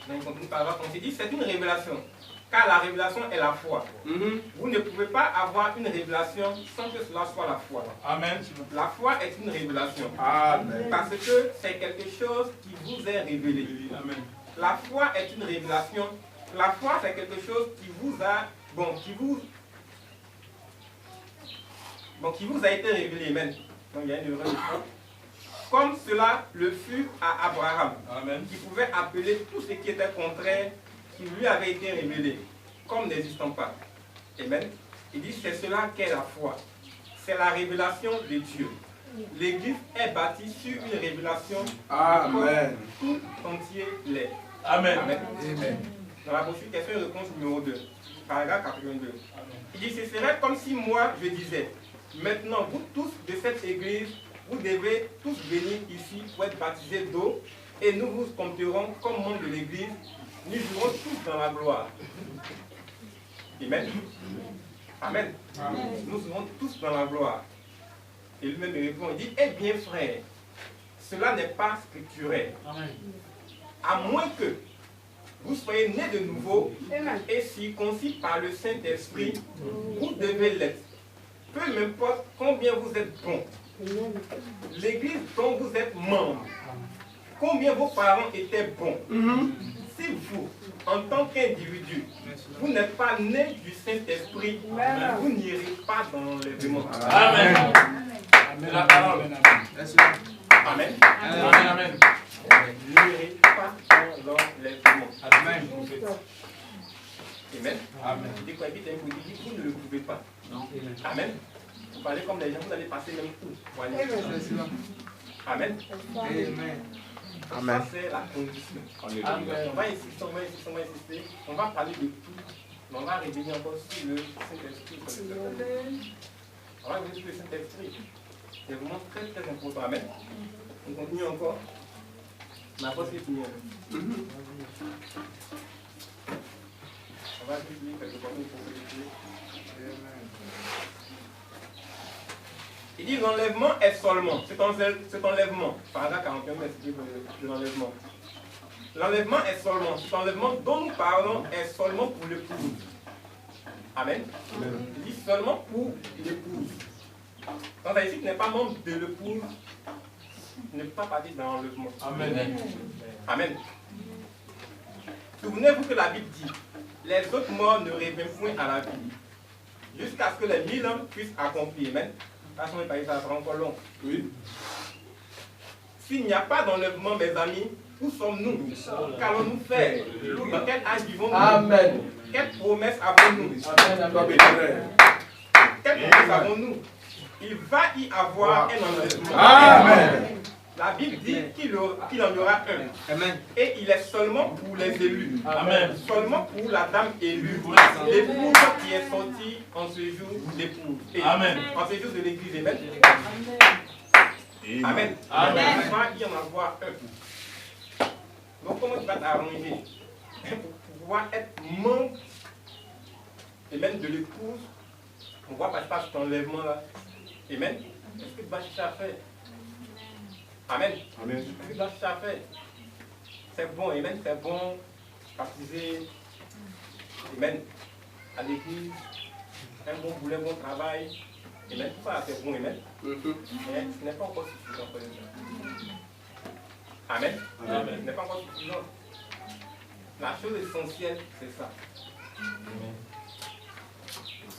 Donc, on continue par là. On s'est dit, c'est une révélation. Car la révélation est la foi. Vous ne pouvez pas avoir une révélation sans que cela soit la foi. Amen. La foi est une révélation. Amen. Parce que c'est quelque chose qui vous est révélé. Amen. La foi est une révélation. La foi, c'est quelque chose qui vous a, qui vous a été révélé. Amen. Donc il y a une erreur de foi. Comme cela le fut à Abraham. Amen. Qui pouvait appeler tout ce qui était contraire, qui lui avait été révélé, comme n'existant pas. Amen. Il dit, c'est cela qu'est la foi. C'est la révélation de Dieu. L'Église est bâtie sur une révélation. Amen. Tout entier l'est. Amen. Amen. Dans la brochure, question et réponse numéro 2, paragraphe 82. Il dit, ce serait comme si moi, je disais, maintenant, vous tous de cette Église, vous devez tous venir ici pour être baptisés d'eau, et nous vous compterons comme membres de l'Église. Nous jouerons tous dans la gloire. Amen. Amen. Nous serons tous dans la gloire. Et lui-même répond, il dit, eh bien frère, cela n'est pas scripturel. À moins que vous soyez nés de nouveau et circoncis par le Saint-Esprit, vous devez l'être. Peu m'importe combien vous êtes bons. L'église dont vous êtes membre, combien vos parents étaient bons. Si vous, en tant qu'individu, vous n'êtes pas né du Saint-Esprit, vous n'irez pas dans l'enlèvement. Amen. Amen. La parole. Amen. Amen. Vous n'irez pas dans l'enlèvement. Amen. Amen. Amen. Dès qu'on habite un peu, vous ne le pouvez pas. Amen. Vous parlez comme les gens, vous allez passer même où. Voilà. Amen. Amen. Ça, c'est la condition. On va insister, on va insister, on va insister. On va parler de tout. Mais on va revenir encore sur le Saint-Esprit. On va revenir sur le Saint-Esprit. C'est vraiment très très important. Amen. On continue encore. Ma voix c'est fini. On va juste lire quelque chose pour vérifier. Il dit l'enlèvement est seulement, cet enlèvement, paragraphe 41, merci de l'enlèvement. L'enlèvement est seulement, cet enlèvement dont nous parlons est seulement pour l'épouse. Amen. Il dit seulement pour l'épouse. Quand ça dit qu'il n'est pas membre de l'épouse, ne peut pas partir dans l'enlèvement. Amen. Amen. Souvenez-vous que la Bible dit, les autres morts ne reviennent point à la vie, jusqu'à ce que les 1000 ans puissent accomplir. Amen. Façon de parler, ça sera encore long. Oui. S'il n'y a pas d'enlèvement, mes amis, où sommes-nous? Qu'allons-nous faire? Dans quel âge vivons-nous? Amen. Quelle promesse avons-nous? Quelle promesse avons-nous? Il va y avoir un enlèvement. Amen. La Bible dit qu'il en y aura un. Amen. Et il est seulement pour les élus. Amen. Seulement pour la dame élue. L'épouse qui est sortie en ce jour d'épouse. Amen. En ce jour de l'église. Amen. Amen. Amen. Il va y en avoir un. Donc comment tu vas t'arranger pour pouvoir être membre et même de l'épouse? On voit pas cet enlèvement là. Amen. Qu'est-ce que tu vas chercher à faire? Amen. Amen. Qu'est-ce que tu vas chercher à faire? C'est bon, amen, c'est bon. Baptiser, amen, à l'église, un bon boulot, un bon travail. Amen, tout ça c'est bon, amen. Mais ce n'est pas encore suffisant pour les gens. Amen. Amen. Ce n'est pas encore suffisant. La chose essentielle, c'est ça.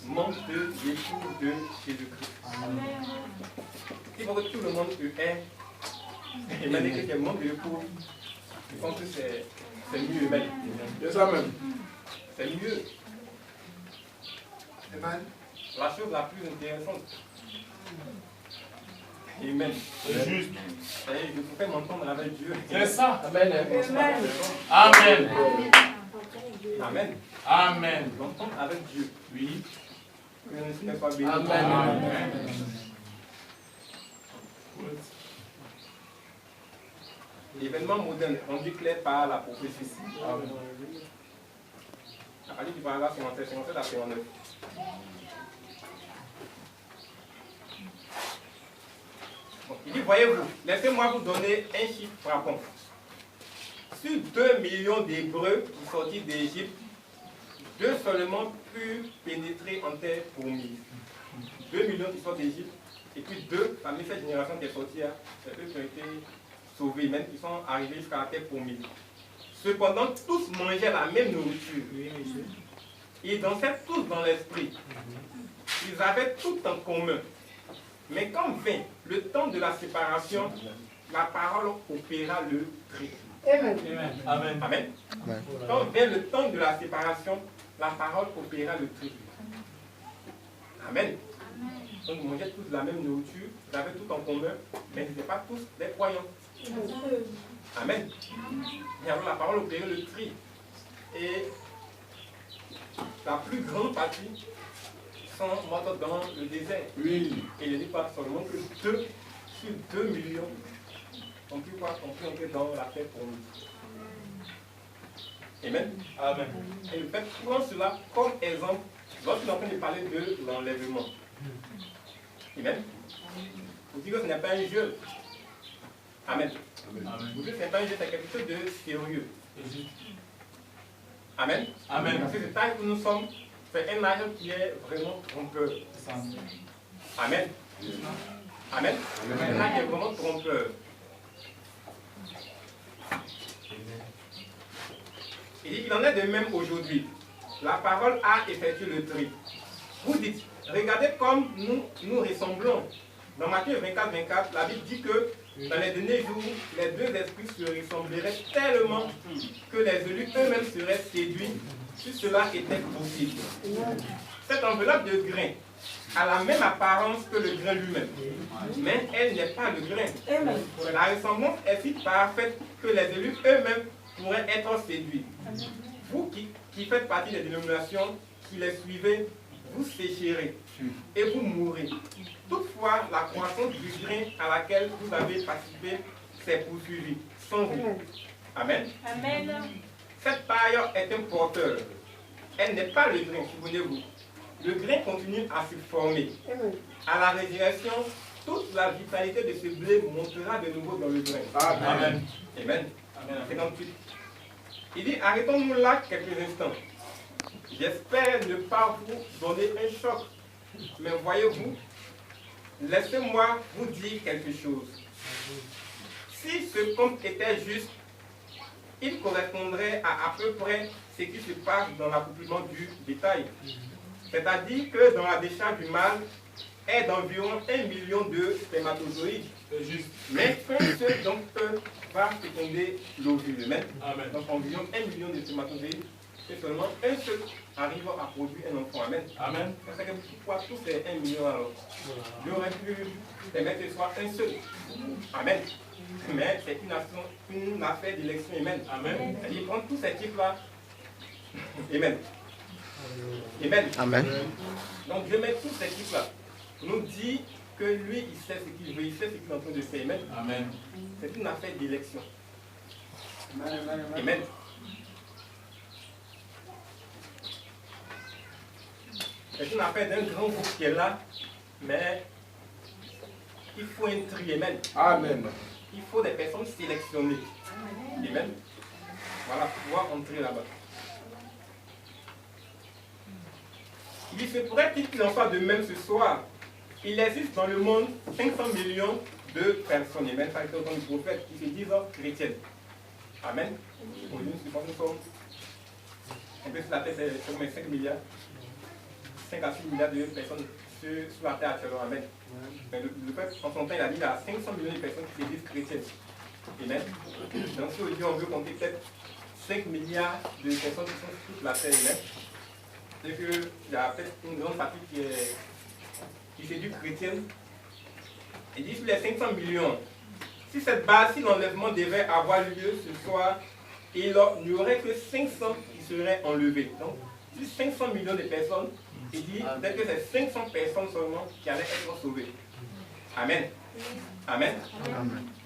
Manque de l'époux de Jésus-Christ. Il faut que tout le monde ait. Amen, et que tu es membre de l'époux. Je pense que c'est mieux, amen. Yes, amen. C'est mieux. Amen. La chose la plus intéressante. Amen. C'est juste. Je pouvais m'entendre avec Dieu. C'est ça. Amen. Amen. Amen. Amen. M'entendre avec Dieu. Oui. Que je ne suis pas béni. Amen. L'événement moderne, rendu clair par la prophétie. Amen. À partir du paragraphe 57 à 59. Bon, il dit, voyez-vous, laissez-moi vous donner un chiffre frappant. Sur 2 millions d'Hébreux qui sortirent d'Égypte, 2 seulement purent pénétrer en terre promise. 2 millions qui sortent d'Égypte, et puis 2, parmi cette génération qui est sortie, c'est eux qui ont été sauvés, même qui sont arrivés jusqu'à la terre promise. Cependant, tous mangeaient la même nourriture. Ils dansaient tous dans l'esprit. Ils avaient tout en commun. Mais quand vint le temps de la séparation, la parole opéra le tri. Amen. Amen. Amen. Quand vint le temps de la séparation, la parole opéra le tri. Amen. Donc ils mangeaient tous la même nourriture, ils avaient tout en commun, mais ils n'étaient pas tous des croyants. Amen. Et alors la parole opérait le tri. Et la plus grande partie sont mortes dans le désert. Oui. Et il ne dit pas seulement que 2 sur 2 millions ont pu entrer dans la terre promise. Amen. Amen. Et le fait prendre cela comme exemple lorsqu'il est en train de parler de l'enlèvement. Amen. Vous dites que ce n'est pas un jeu. Amen. Amen. Vous dites que ce n'est pas un jeu, c'est quelque chose de sérieux. Amen. Amen. Parce que cet âge où nous sommes, c'est un âge qui est vraiment trompeur. Amen. Amen. C'est un âge qui est vraiment trompeur. Il dit qu'il en est de même aujourd'hui. La parole a effectué le tri. Vous dites, regardez comme nous ressemblons. Dans Matthieu 24, 24, la Bible dit que dans les derniers jours, les deux esprits se ressembleraient tellement que les élus eux-mêmes seraient séduits si cela était possible. Cette enveloppe de grain a la même apparence que le grain lui-même, mais elle n'est pas le grain. La ressemblance est si parfaite que les élus eux-mêmes pourraient être séduits. Vous qui faites partie des dénominations, qui les suivez, vous sécherez et vous mourrez. Toutefois, la croissance du grain à laquelle vous avez participé s'est poursuivie sans vous. Amen. Amen. Cette paille est un porteur. Elle n'est pas le grain, souvenez-vous. Le grain continue à se former. À la résurrection, toute la vitalité de ce blé montera de nouveau dans le grain. Amen. Amen. Amen. 58. Il dit, arrêtons-nous là quelques instants. J'espère ne pas vous donner un choc. Mais voyez-vous, laissez-moi vous dire quelque chose. Si ce compte était juste, il correspondrait à peu près ce qui se passe dans l'accouplement du bétail. C'est-à-dire que dans la décharge du mâle est d'environ 1 million de spermatozoïdes. Mais un seul d'entre eux va féconder l'ovule. Amen. Donc environ 1 million de spermatozoïdes. Et seulement un seul arrive à produire un enfant. Amen. Amen. C'est que pourquoi tous ces 1 million alors? J'aurais pu permettre que ce soit un seul. Amen. Mais c'est une affaire d'élection. Amen. Amen. Il prend tous ces types-là. Amen. Amen. Amen. Donc je mets tous ces types-là. Nous dit que lui, il sait ce qu'il veut, il sait ce qu'il est en train de faire. Amen. Amen. C'est une affaire d'élection. Amen. Amen. C'est une affaire d'un grand groupe qui est là, mais il faut un tri. Amen. Amen. Il faut des personnes sélectionnées. Amen. Voilà, pour pouvoir entrer là-bas. Il se pourrait qu'il en soit de même ce soir. Il existe dans le monde 500 millions de personnes, amen, ça a été autant du prophète, qui se disent chrétiennes. Amen. Aujourd'hui, nous sommes un peu sur la tête, c'est comme 5 milliards. 5 à 6 milliards de personnes sur la terre actuellement. Amen. Mais le peuple, en son temps, il a dit qu'il y a 500 millions de personnes qui se disent chrétiennes. Amen. Donc, si aujourd'hui on veut compter peut-être 5 milliards de personnes qui sont sur toute la terre, amen, c'est qu'il y a peut-être une grande partie qui se dit chrétienne. Et dit sur les 500 millions, si cette base, si l'enlèvement devait avoir lieu ce soir, il n'y aurait que 500 qui seraient enlevés. Donc, si 500 millions de personnes, il dit peut-être que c'est 500 personnes seulement qui allaient être sauvées. Amen. Amen.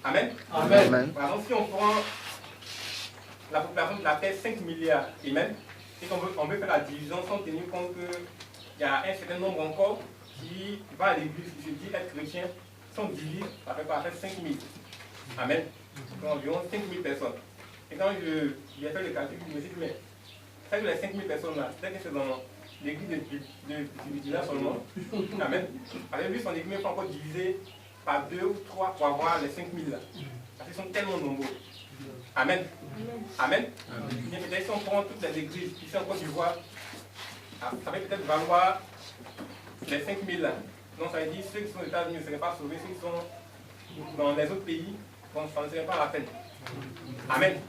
Amen. Amen. Par exemple, si on prend la population de la Terre, 5 milliards, amen, et qu'on veut faire la division sans tenir compte qu'il y a un certain nombre encore qui va à l'église, qui se dit être chrétien, sont divisés, ça fait quoi? Ça fait 5 000. Amen. Donc environ 5 000 personnes. Et quand j'ai fait le calcul, je me suis dit, mais c'est que les 5 000 personnes là, c'est que c'est dans l'église de là seulement. Amen. Avec lui, son église n'est pas encore divisée par 2 ou 3 pour avoir les 5 000 là. Parce qu'ils sont tellement nombreux. Amen. Amen. Et peut-être si on prend toutes les églises ici en Côte d'Ivoire, ça va peut-être valoir les 5 000 là. Donc ça veut dire ceux qui sont aux États-Unis ne seraient pas sauvés, ceux qui sont dans les autres pays, bon, ça ne serait pas la peine. Amen.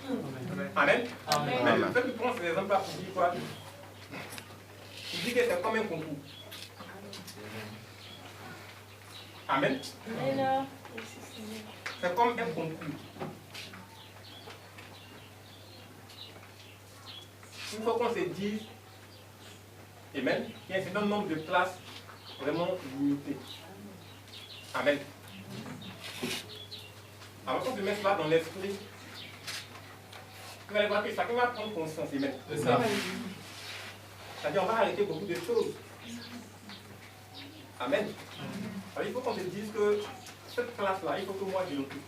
Amen. Mais le fait de prendre ces exemples là pour dire quoi? Il dit que c'est comme un concours. Amen. C'est comme un concours. Il faut qu'on se dise, amen, il y a un certain nombre de places vraiment limitées. Amen. Alors qu'on se met cela dans l'esprit, vous allez voir que chacun va prendre conscience, amen. C'est ça. C'est-à-dire on va arrêter beaucoup de choses. Amen. Alors il faut qu'on se dise que cette place-là, il faut que moi je l'occupe.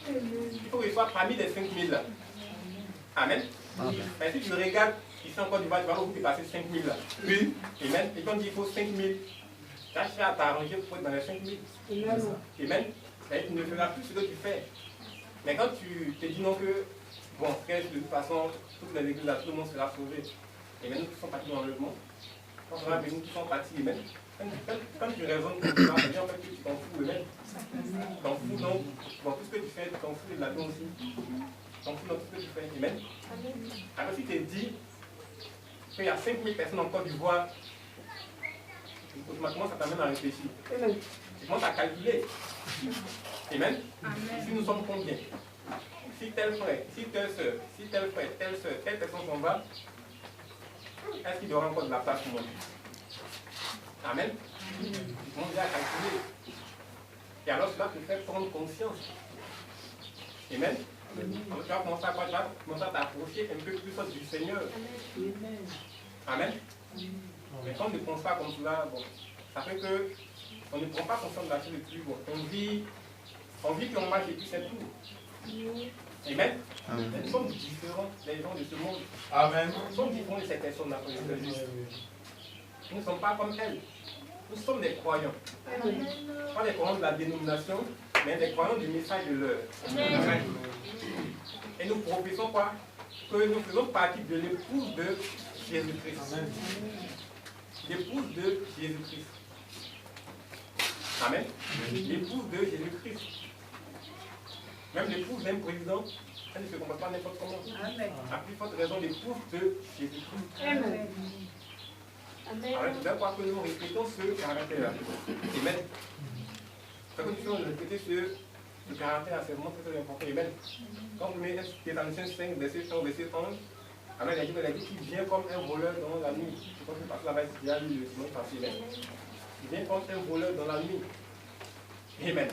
Il faut que je sois parmi les 5 000 là. Amen. Mais si tu regardes ici en Côte d'Ivoire, tu vas beaucoup dépasser 5 000 là. Oui. Amen. Et quand on dit qu'il faut 5 000, tu as cherché à t'arranger pour être dans les 5 000. Amen. Mais tu ne feras plus ce que tu fais. Mais quand tu te dis non que, bon, de toute façon, toutes les églises là, tout le monde sera sauvé. Et maintenant, nous qui sommes partis dans l'enlèvement, quand on va venir, nous qui sommes partis, amen. Quand tu raisonnes comme ça, c'est-à-dire en fait que tu t'en fous, amen. Tu t'en fous, donc, dans tout ce que tu fais, tu t'en fous de la vie aussi. Tu t'en fous dans tout ce que tu fais, amen. Alors si tu te dis qu'il y a 5 000 personnes en Côte d'Ivoire, automatiquement ça t'amène à réfléchir. Tu commences à calculer. Amen. Ici nous sommes combien? Si tel frère, si telle soeur, si tel frère, telle soeur, telle personne s'en va, est-ce qu'il y aura encore de la place pour moi? Amen. Tu commences déjà à calculer. Et alors cela te fait prendre conscience. Amen. Alors tu vas commencer à quoi? Tu vas commencer à t'approcher un peu plus du Seigneur. Amen. Mais quand on ne pense pas comme cela, bon, ça fait que on ne prend pas conscience de la chose le plus bon. On vit qu'on marche et puis c'est tout. Amen. Nous sommes différents des gens de ce monde. Amen. Nous sommes différents de ces personnes-là. Nous ne sommes pas comme elles. Nous sommes des croyants. Pas des croyants de la dénomination, mais des croyants du message de l'heure. Et nous professons quoi? Que nous faisons partie de l'épouse de Jésus-Christ. L'épouse de Jésus-Christ. Amen. L'épouse de Jésus-Christ. Même l'épouse d'un président, elle ne se comporte pas n'importe comment. À plus forte raison, l'épouse de Jésus-Christ. Amen. Alors, tu dois croire que nous respectons ce caractère-là. Amen. Quand nous respectons ce caractère-là, c'est vraiment très important. Amen. Quand vous mettez Thessaloniciens 5, verset 1, verset 11, alors il a dit qu'il vient comme un voleur dans la nuit. Je pense que parce que là-bas, il y a eu le dimanche passé. Il vient comme un voleur dans la nuit. Amen.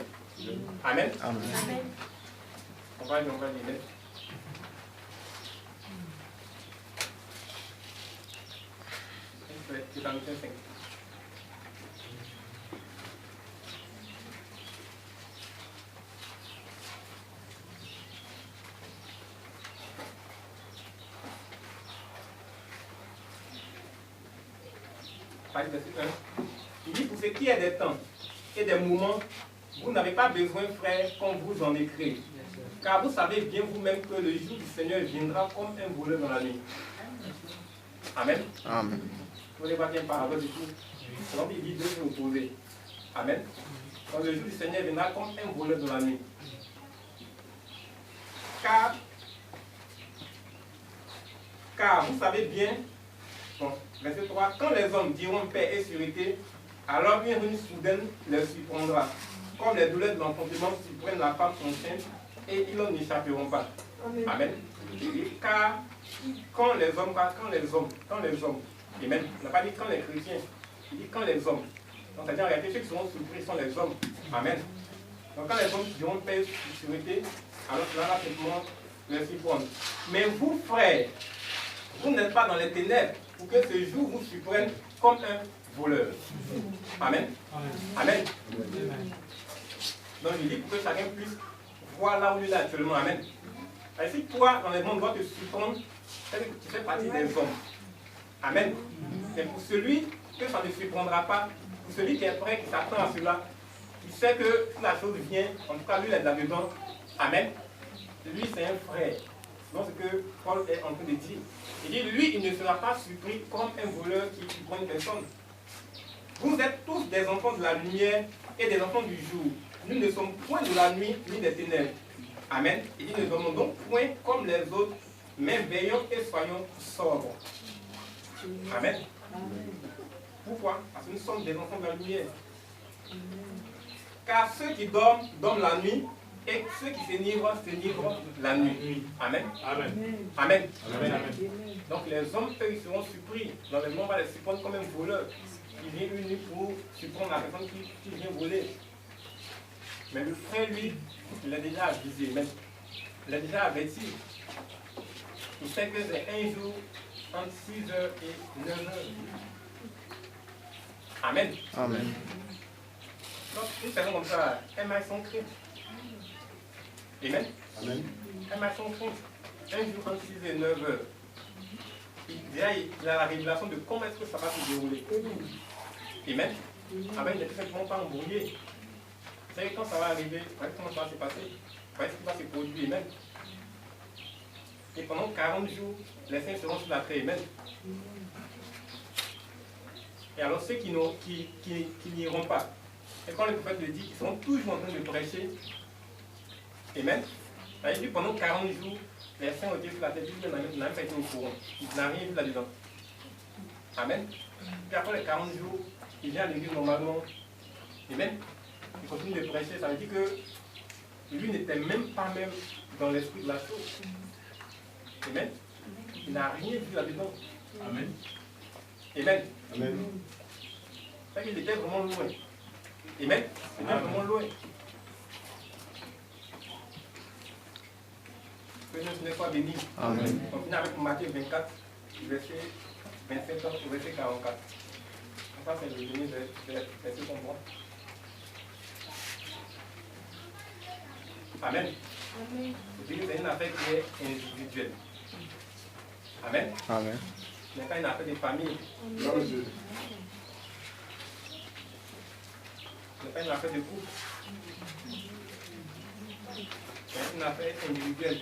Amen. Amen. On va lire Amen. C'est dans le 5. Il dit, pour ce qui est des temps et des moments, vous n'avez pas besoin, frère, qu'on vous en écrit. Car vous savez bien vous-même que le jour du Seigneur viendra comme un voleur dans la nuit. Amen. Amen. Vous ne voyez pas bien par rapport du tout. Donc il dit deux choses opposées. Amen. Donc le jour du Seigneur viendra comme un voleur dans la nuit. Car vous savez bien, bon, verset 3, quand les hommes diront paix et sûreté, alors une venue soudaine les surprendra. Comme les douleurs de l'enfantement surprennent la femme enceinte, et ils n'en échapperont pas. Amen. Car quand les hommes, amen, on n'a pas dit quand les chrétiens, il dit quand les hommes. Donc c'est-à-dire en réalité ceux qui seront surpris sont les hommes. Amen. Donc quand les hommes diront paix et sûreté, alors cela va simplement les surprendre. Mais vous, frères, vous n'êtes pas dans les ténèbres pour que ce jour vous surprenne comme un voleur. Amen. Amen. Donc il dit pour que chacun puisse voir là où il est actuellement. Amen. Et si toi, dans le monde, doit te surprendre, c'est que tu fais partie des hommes. Amen. Mais pour celui que ça ne surprendra pas, pour celui qui est prêt, qui s'attend à cela, qui sait que si la chose vient, en tout cas lui il est là-dedans. Amen. Lui c'est un frère. C'est ce que Paul est en train de dire. Il dit, lui, il ne sera pas surpris comme un voleur qui surprend une personne. Vous êtes tous des enfants de la lumière et des enfants du jour. Nous ne sommes point de la nuit ni des ténèbres. Amen. Il dit, ne sommes donc point comme les autres, mais veillons et soyons sobres. Amen. Pourquoi? Parce que nous sommes des enfants de la lumière. Car ceux qui dorment, dorment la nuit, et ceux qui s'enivrent la nuit. Amen. Amen. Amen. Amen. Donc les hommes, eux, ils seront surpris. Dans le monde, on va les surprendre comme un voleur qui vient une nuit pour surprendre la personne qui vient voler. Mais le frère, lui, il a déjà avisé, même. Il a déjà averti. Il sait que c'est un jour entre 6h et 9h. Amen. Amen. Donc, une personne comme ça, elle m'a son cri. Amen. Amen. Elle m'a son cri. Un jour entre 6 et 9h. Déjà, il a la révélation de comment est-ce que ça va se dérouler. Amen. Amen. Il n'est tout simplement pas embrouillé. Vous savez, quand ça va arriver, voyez comment ça va se passer. Voyez ce qui va se produire. Amen. Et pendant 40 jours, les saints seront sur la terre. Amen. Et alors ceux qui n'iront pas, et quand le prophète le dit, ils seront toujours en train de prêcher. Amen. Il dit pendant 40 jours, les saints ont été sur la terre, ils n'ont même pas été au courant. Ils n'ont rien vu là-dedans. Amen. Puis après les 40 jours, il vient à l'église normalement. Amen. Il continue de prêcher. Ça veut dire que lui n'était même pas même dans l'esprit de la chose. Amen. Il n'a rien vu là-dedans. Amen. Amen. Amen. Il était vraiment loin. Amen. Il était vraiment loin. Que Dieu ne soit béni. Amen. On finit avec Matthieu 24, verset 27 au verset 44. Ça, c'est le dernier verset qu'on voit. Amen. C'est une affaire qui est individuelle. Amen. Amen. Ce n'est pas une affaire de famille. Gloire à Dieu. Ce n'est pas une affaire de couple. C'est une affaire individuelle.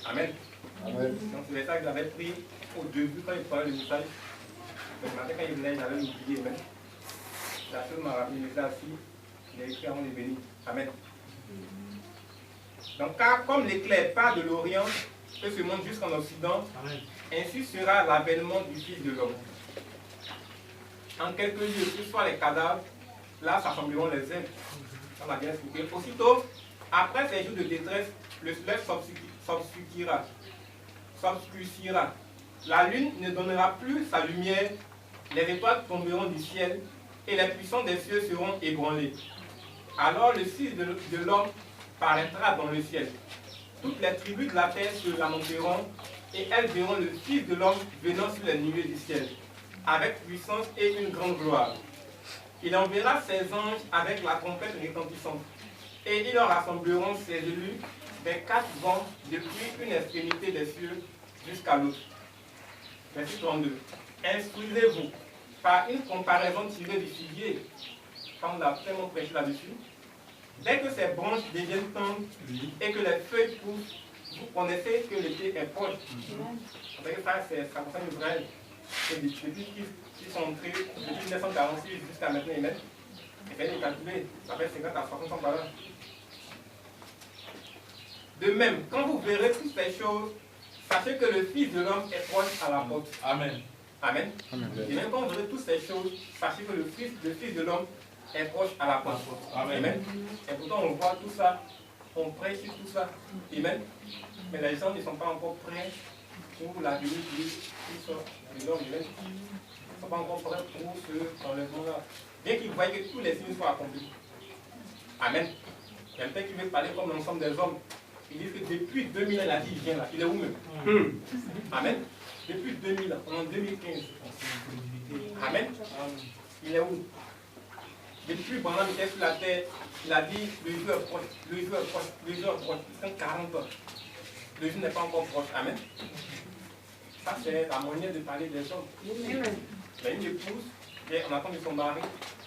Amen. Amen. Donc c'est ça que j'avais pris au début quand il parlait du message. Le matin quand il venait, j'avais oublié même. La chose m'a rappelé, il était assis, il a écrit avant de venir. Amen. Donc car comme l'éclair part de l'Orient et se monte jusqu'en Occident, ainsi sera l'avènement du Fils de l'homme. En quelques lieux, que soient les cadavres, là s'assembleront les ailes. Ça m'a bien expliqué. Aussitôt, après ces jours de détresse, le soleil s'obscurcira. La lune ne donnera plus sa lumière, les étoiles tomberont du ciel, et les puissants des cieux seront ébranlés. Alors le Fils de l'homme paraîtra dans le ciel. Toutes les tribus de la terre se lamenteront, et elles verront le Fils de l'homme venant sur les nuées du ciel, avec puissance et une grande gloire. Il enverra ses anges avec la trompette retentissante, et ils leur rassembleront ses élus des 4 vents depuis une extrémité des cieux jusqu'à l'autre. Verset 32. Instruisez-vous par une comparaison tirée du figuier, quand on a tellement prêché là-dessus. Dès que ces branches deviennent tendres et que les feuilles poussent, vous connaissez que l'été est proche. Ça concerne Israël. Depuis qu'ils sont entrés, depuis 1946 jusqu'à maintenant, ils mettent. Et bien, ils calculent, ça fait 50 à 60 ans par an. De même, quand vous verrez toutes ces choses, sachez que le Fils de l'homme est proche à la porte. Amen. Amen. Et même quand vous verrez toutes ces choses, sachez que le Fils de l'homme est proche à la porte. Amen. Et pourtant, on voit tout ça, on prêche sur tout ça. Amen. Mais les gens ne sont pas encore prêts pour la venue de l'homme. Ils ne sont pas encore prêts pour ce enlèvement-là. Bien qu'ils voient que tous les signes soient accomplis. Amen. Il y a quelqu'un qui veut parler comme l'ensemble des hommes. Il dit que depuis 2000 ans, il a dit, il vient là. Il est où même? Amen. Depuis 2000 ans, en 2015. Amen. Il est où? Depuis pendant qu'il était sur la terre, il a dit, le jour est proche, le jour est proche, le jour est proche. C'est 40 ans. Le jour n'est pas encore proche. Amen. Ça, c'est la manière de parler des hommes. Mais une épouse, on attend de son mari,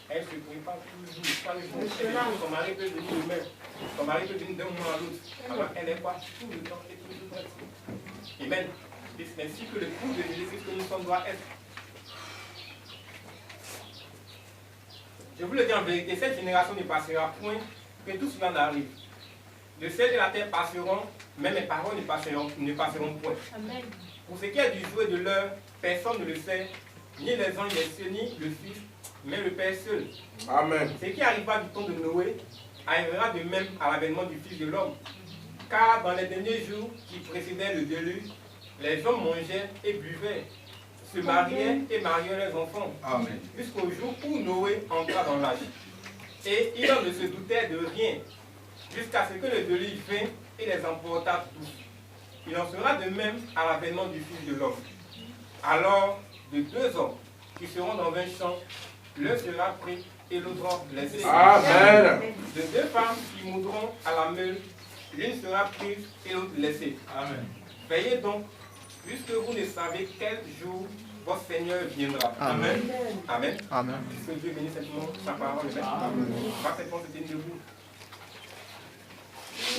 elle ne se prépare toujours. Pas le jour. Son mari peut venir le même. Son mari peut venir d'un moment à l'autre. Alors elle est quoi? Tout le temps et toujours prête. Amen. Et c'est ainsi que le couple de Jésus-Christ que nous sommes doit être. Je vous le dis en vérité, cette génération ne passera point que tout cela n'arrive. Le ciel et la terre passeront, mais mes paroles ne passeront point. Amen. Pour ce qui est du jour et de l'heure, personne ne le sait, ni les anges des cieux, ni le Fils, mais le Père seul. Amen. Ce qui arriva du temps de Noé arrivera de même à l'avènement du Fils de l'homme. Car dans les derniers jours qui précédaient le déluge, les hommes mangeaient et buvaient, se mariaient et mariaient leurs enfants. Amen. Jusqu'au jour où Noé entra dans l'âge. Et il ne se doutait de rien, jusqu'à ce que le déluge vint et les emporta tous. Il en sera de même à l'avènement du Fils de l'homme. Alors, de 2 hommes qui seront dans un champ, l'un sera pris et l'autre laissé. Amen. De 2 femmes qui moudront à la meule, l'une sera prise et l'autre laissée. Amen. Veillez donc, puisque vous ne savez quel jour votre Seigneur viendra. Amen. Amen. Amen. Puisque Dieu bénisse simplement sa parole. Amen. Par cette pensée, c'est debout.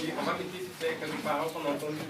Et on va méditer sur ces quelques paroles qu'on a entendues.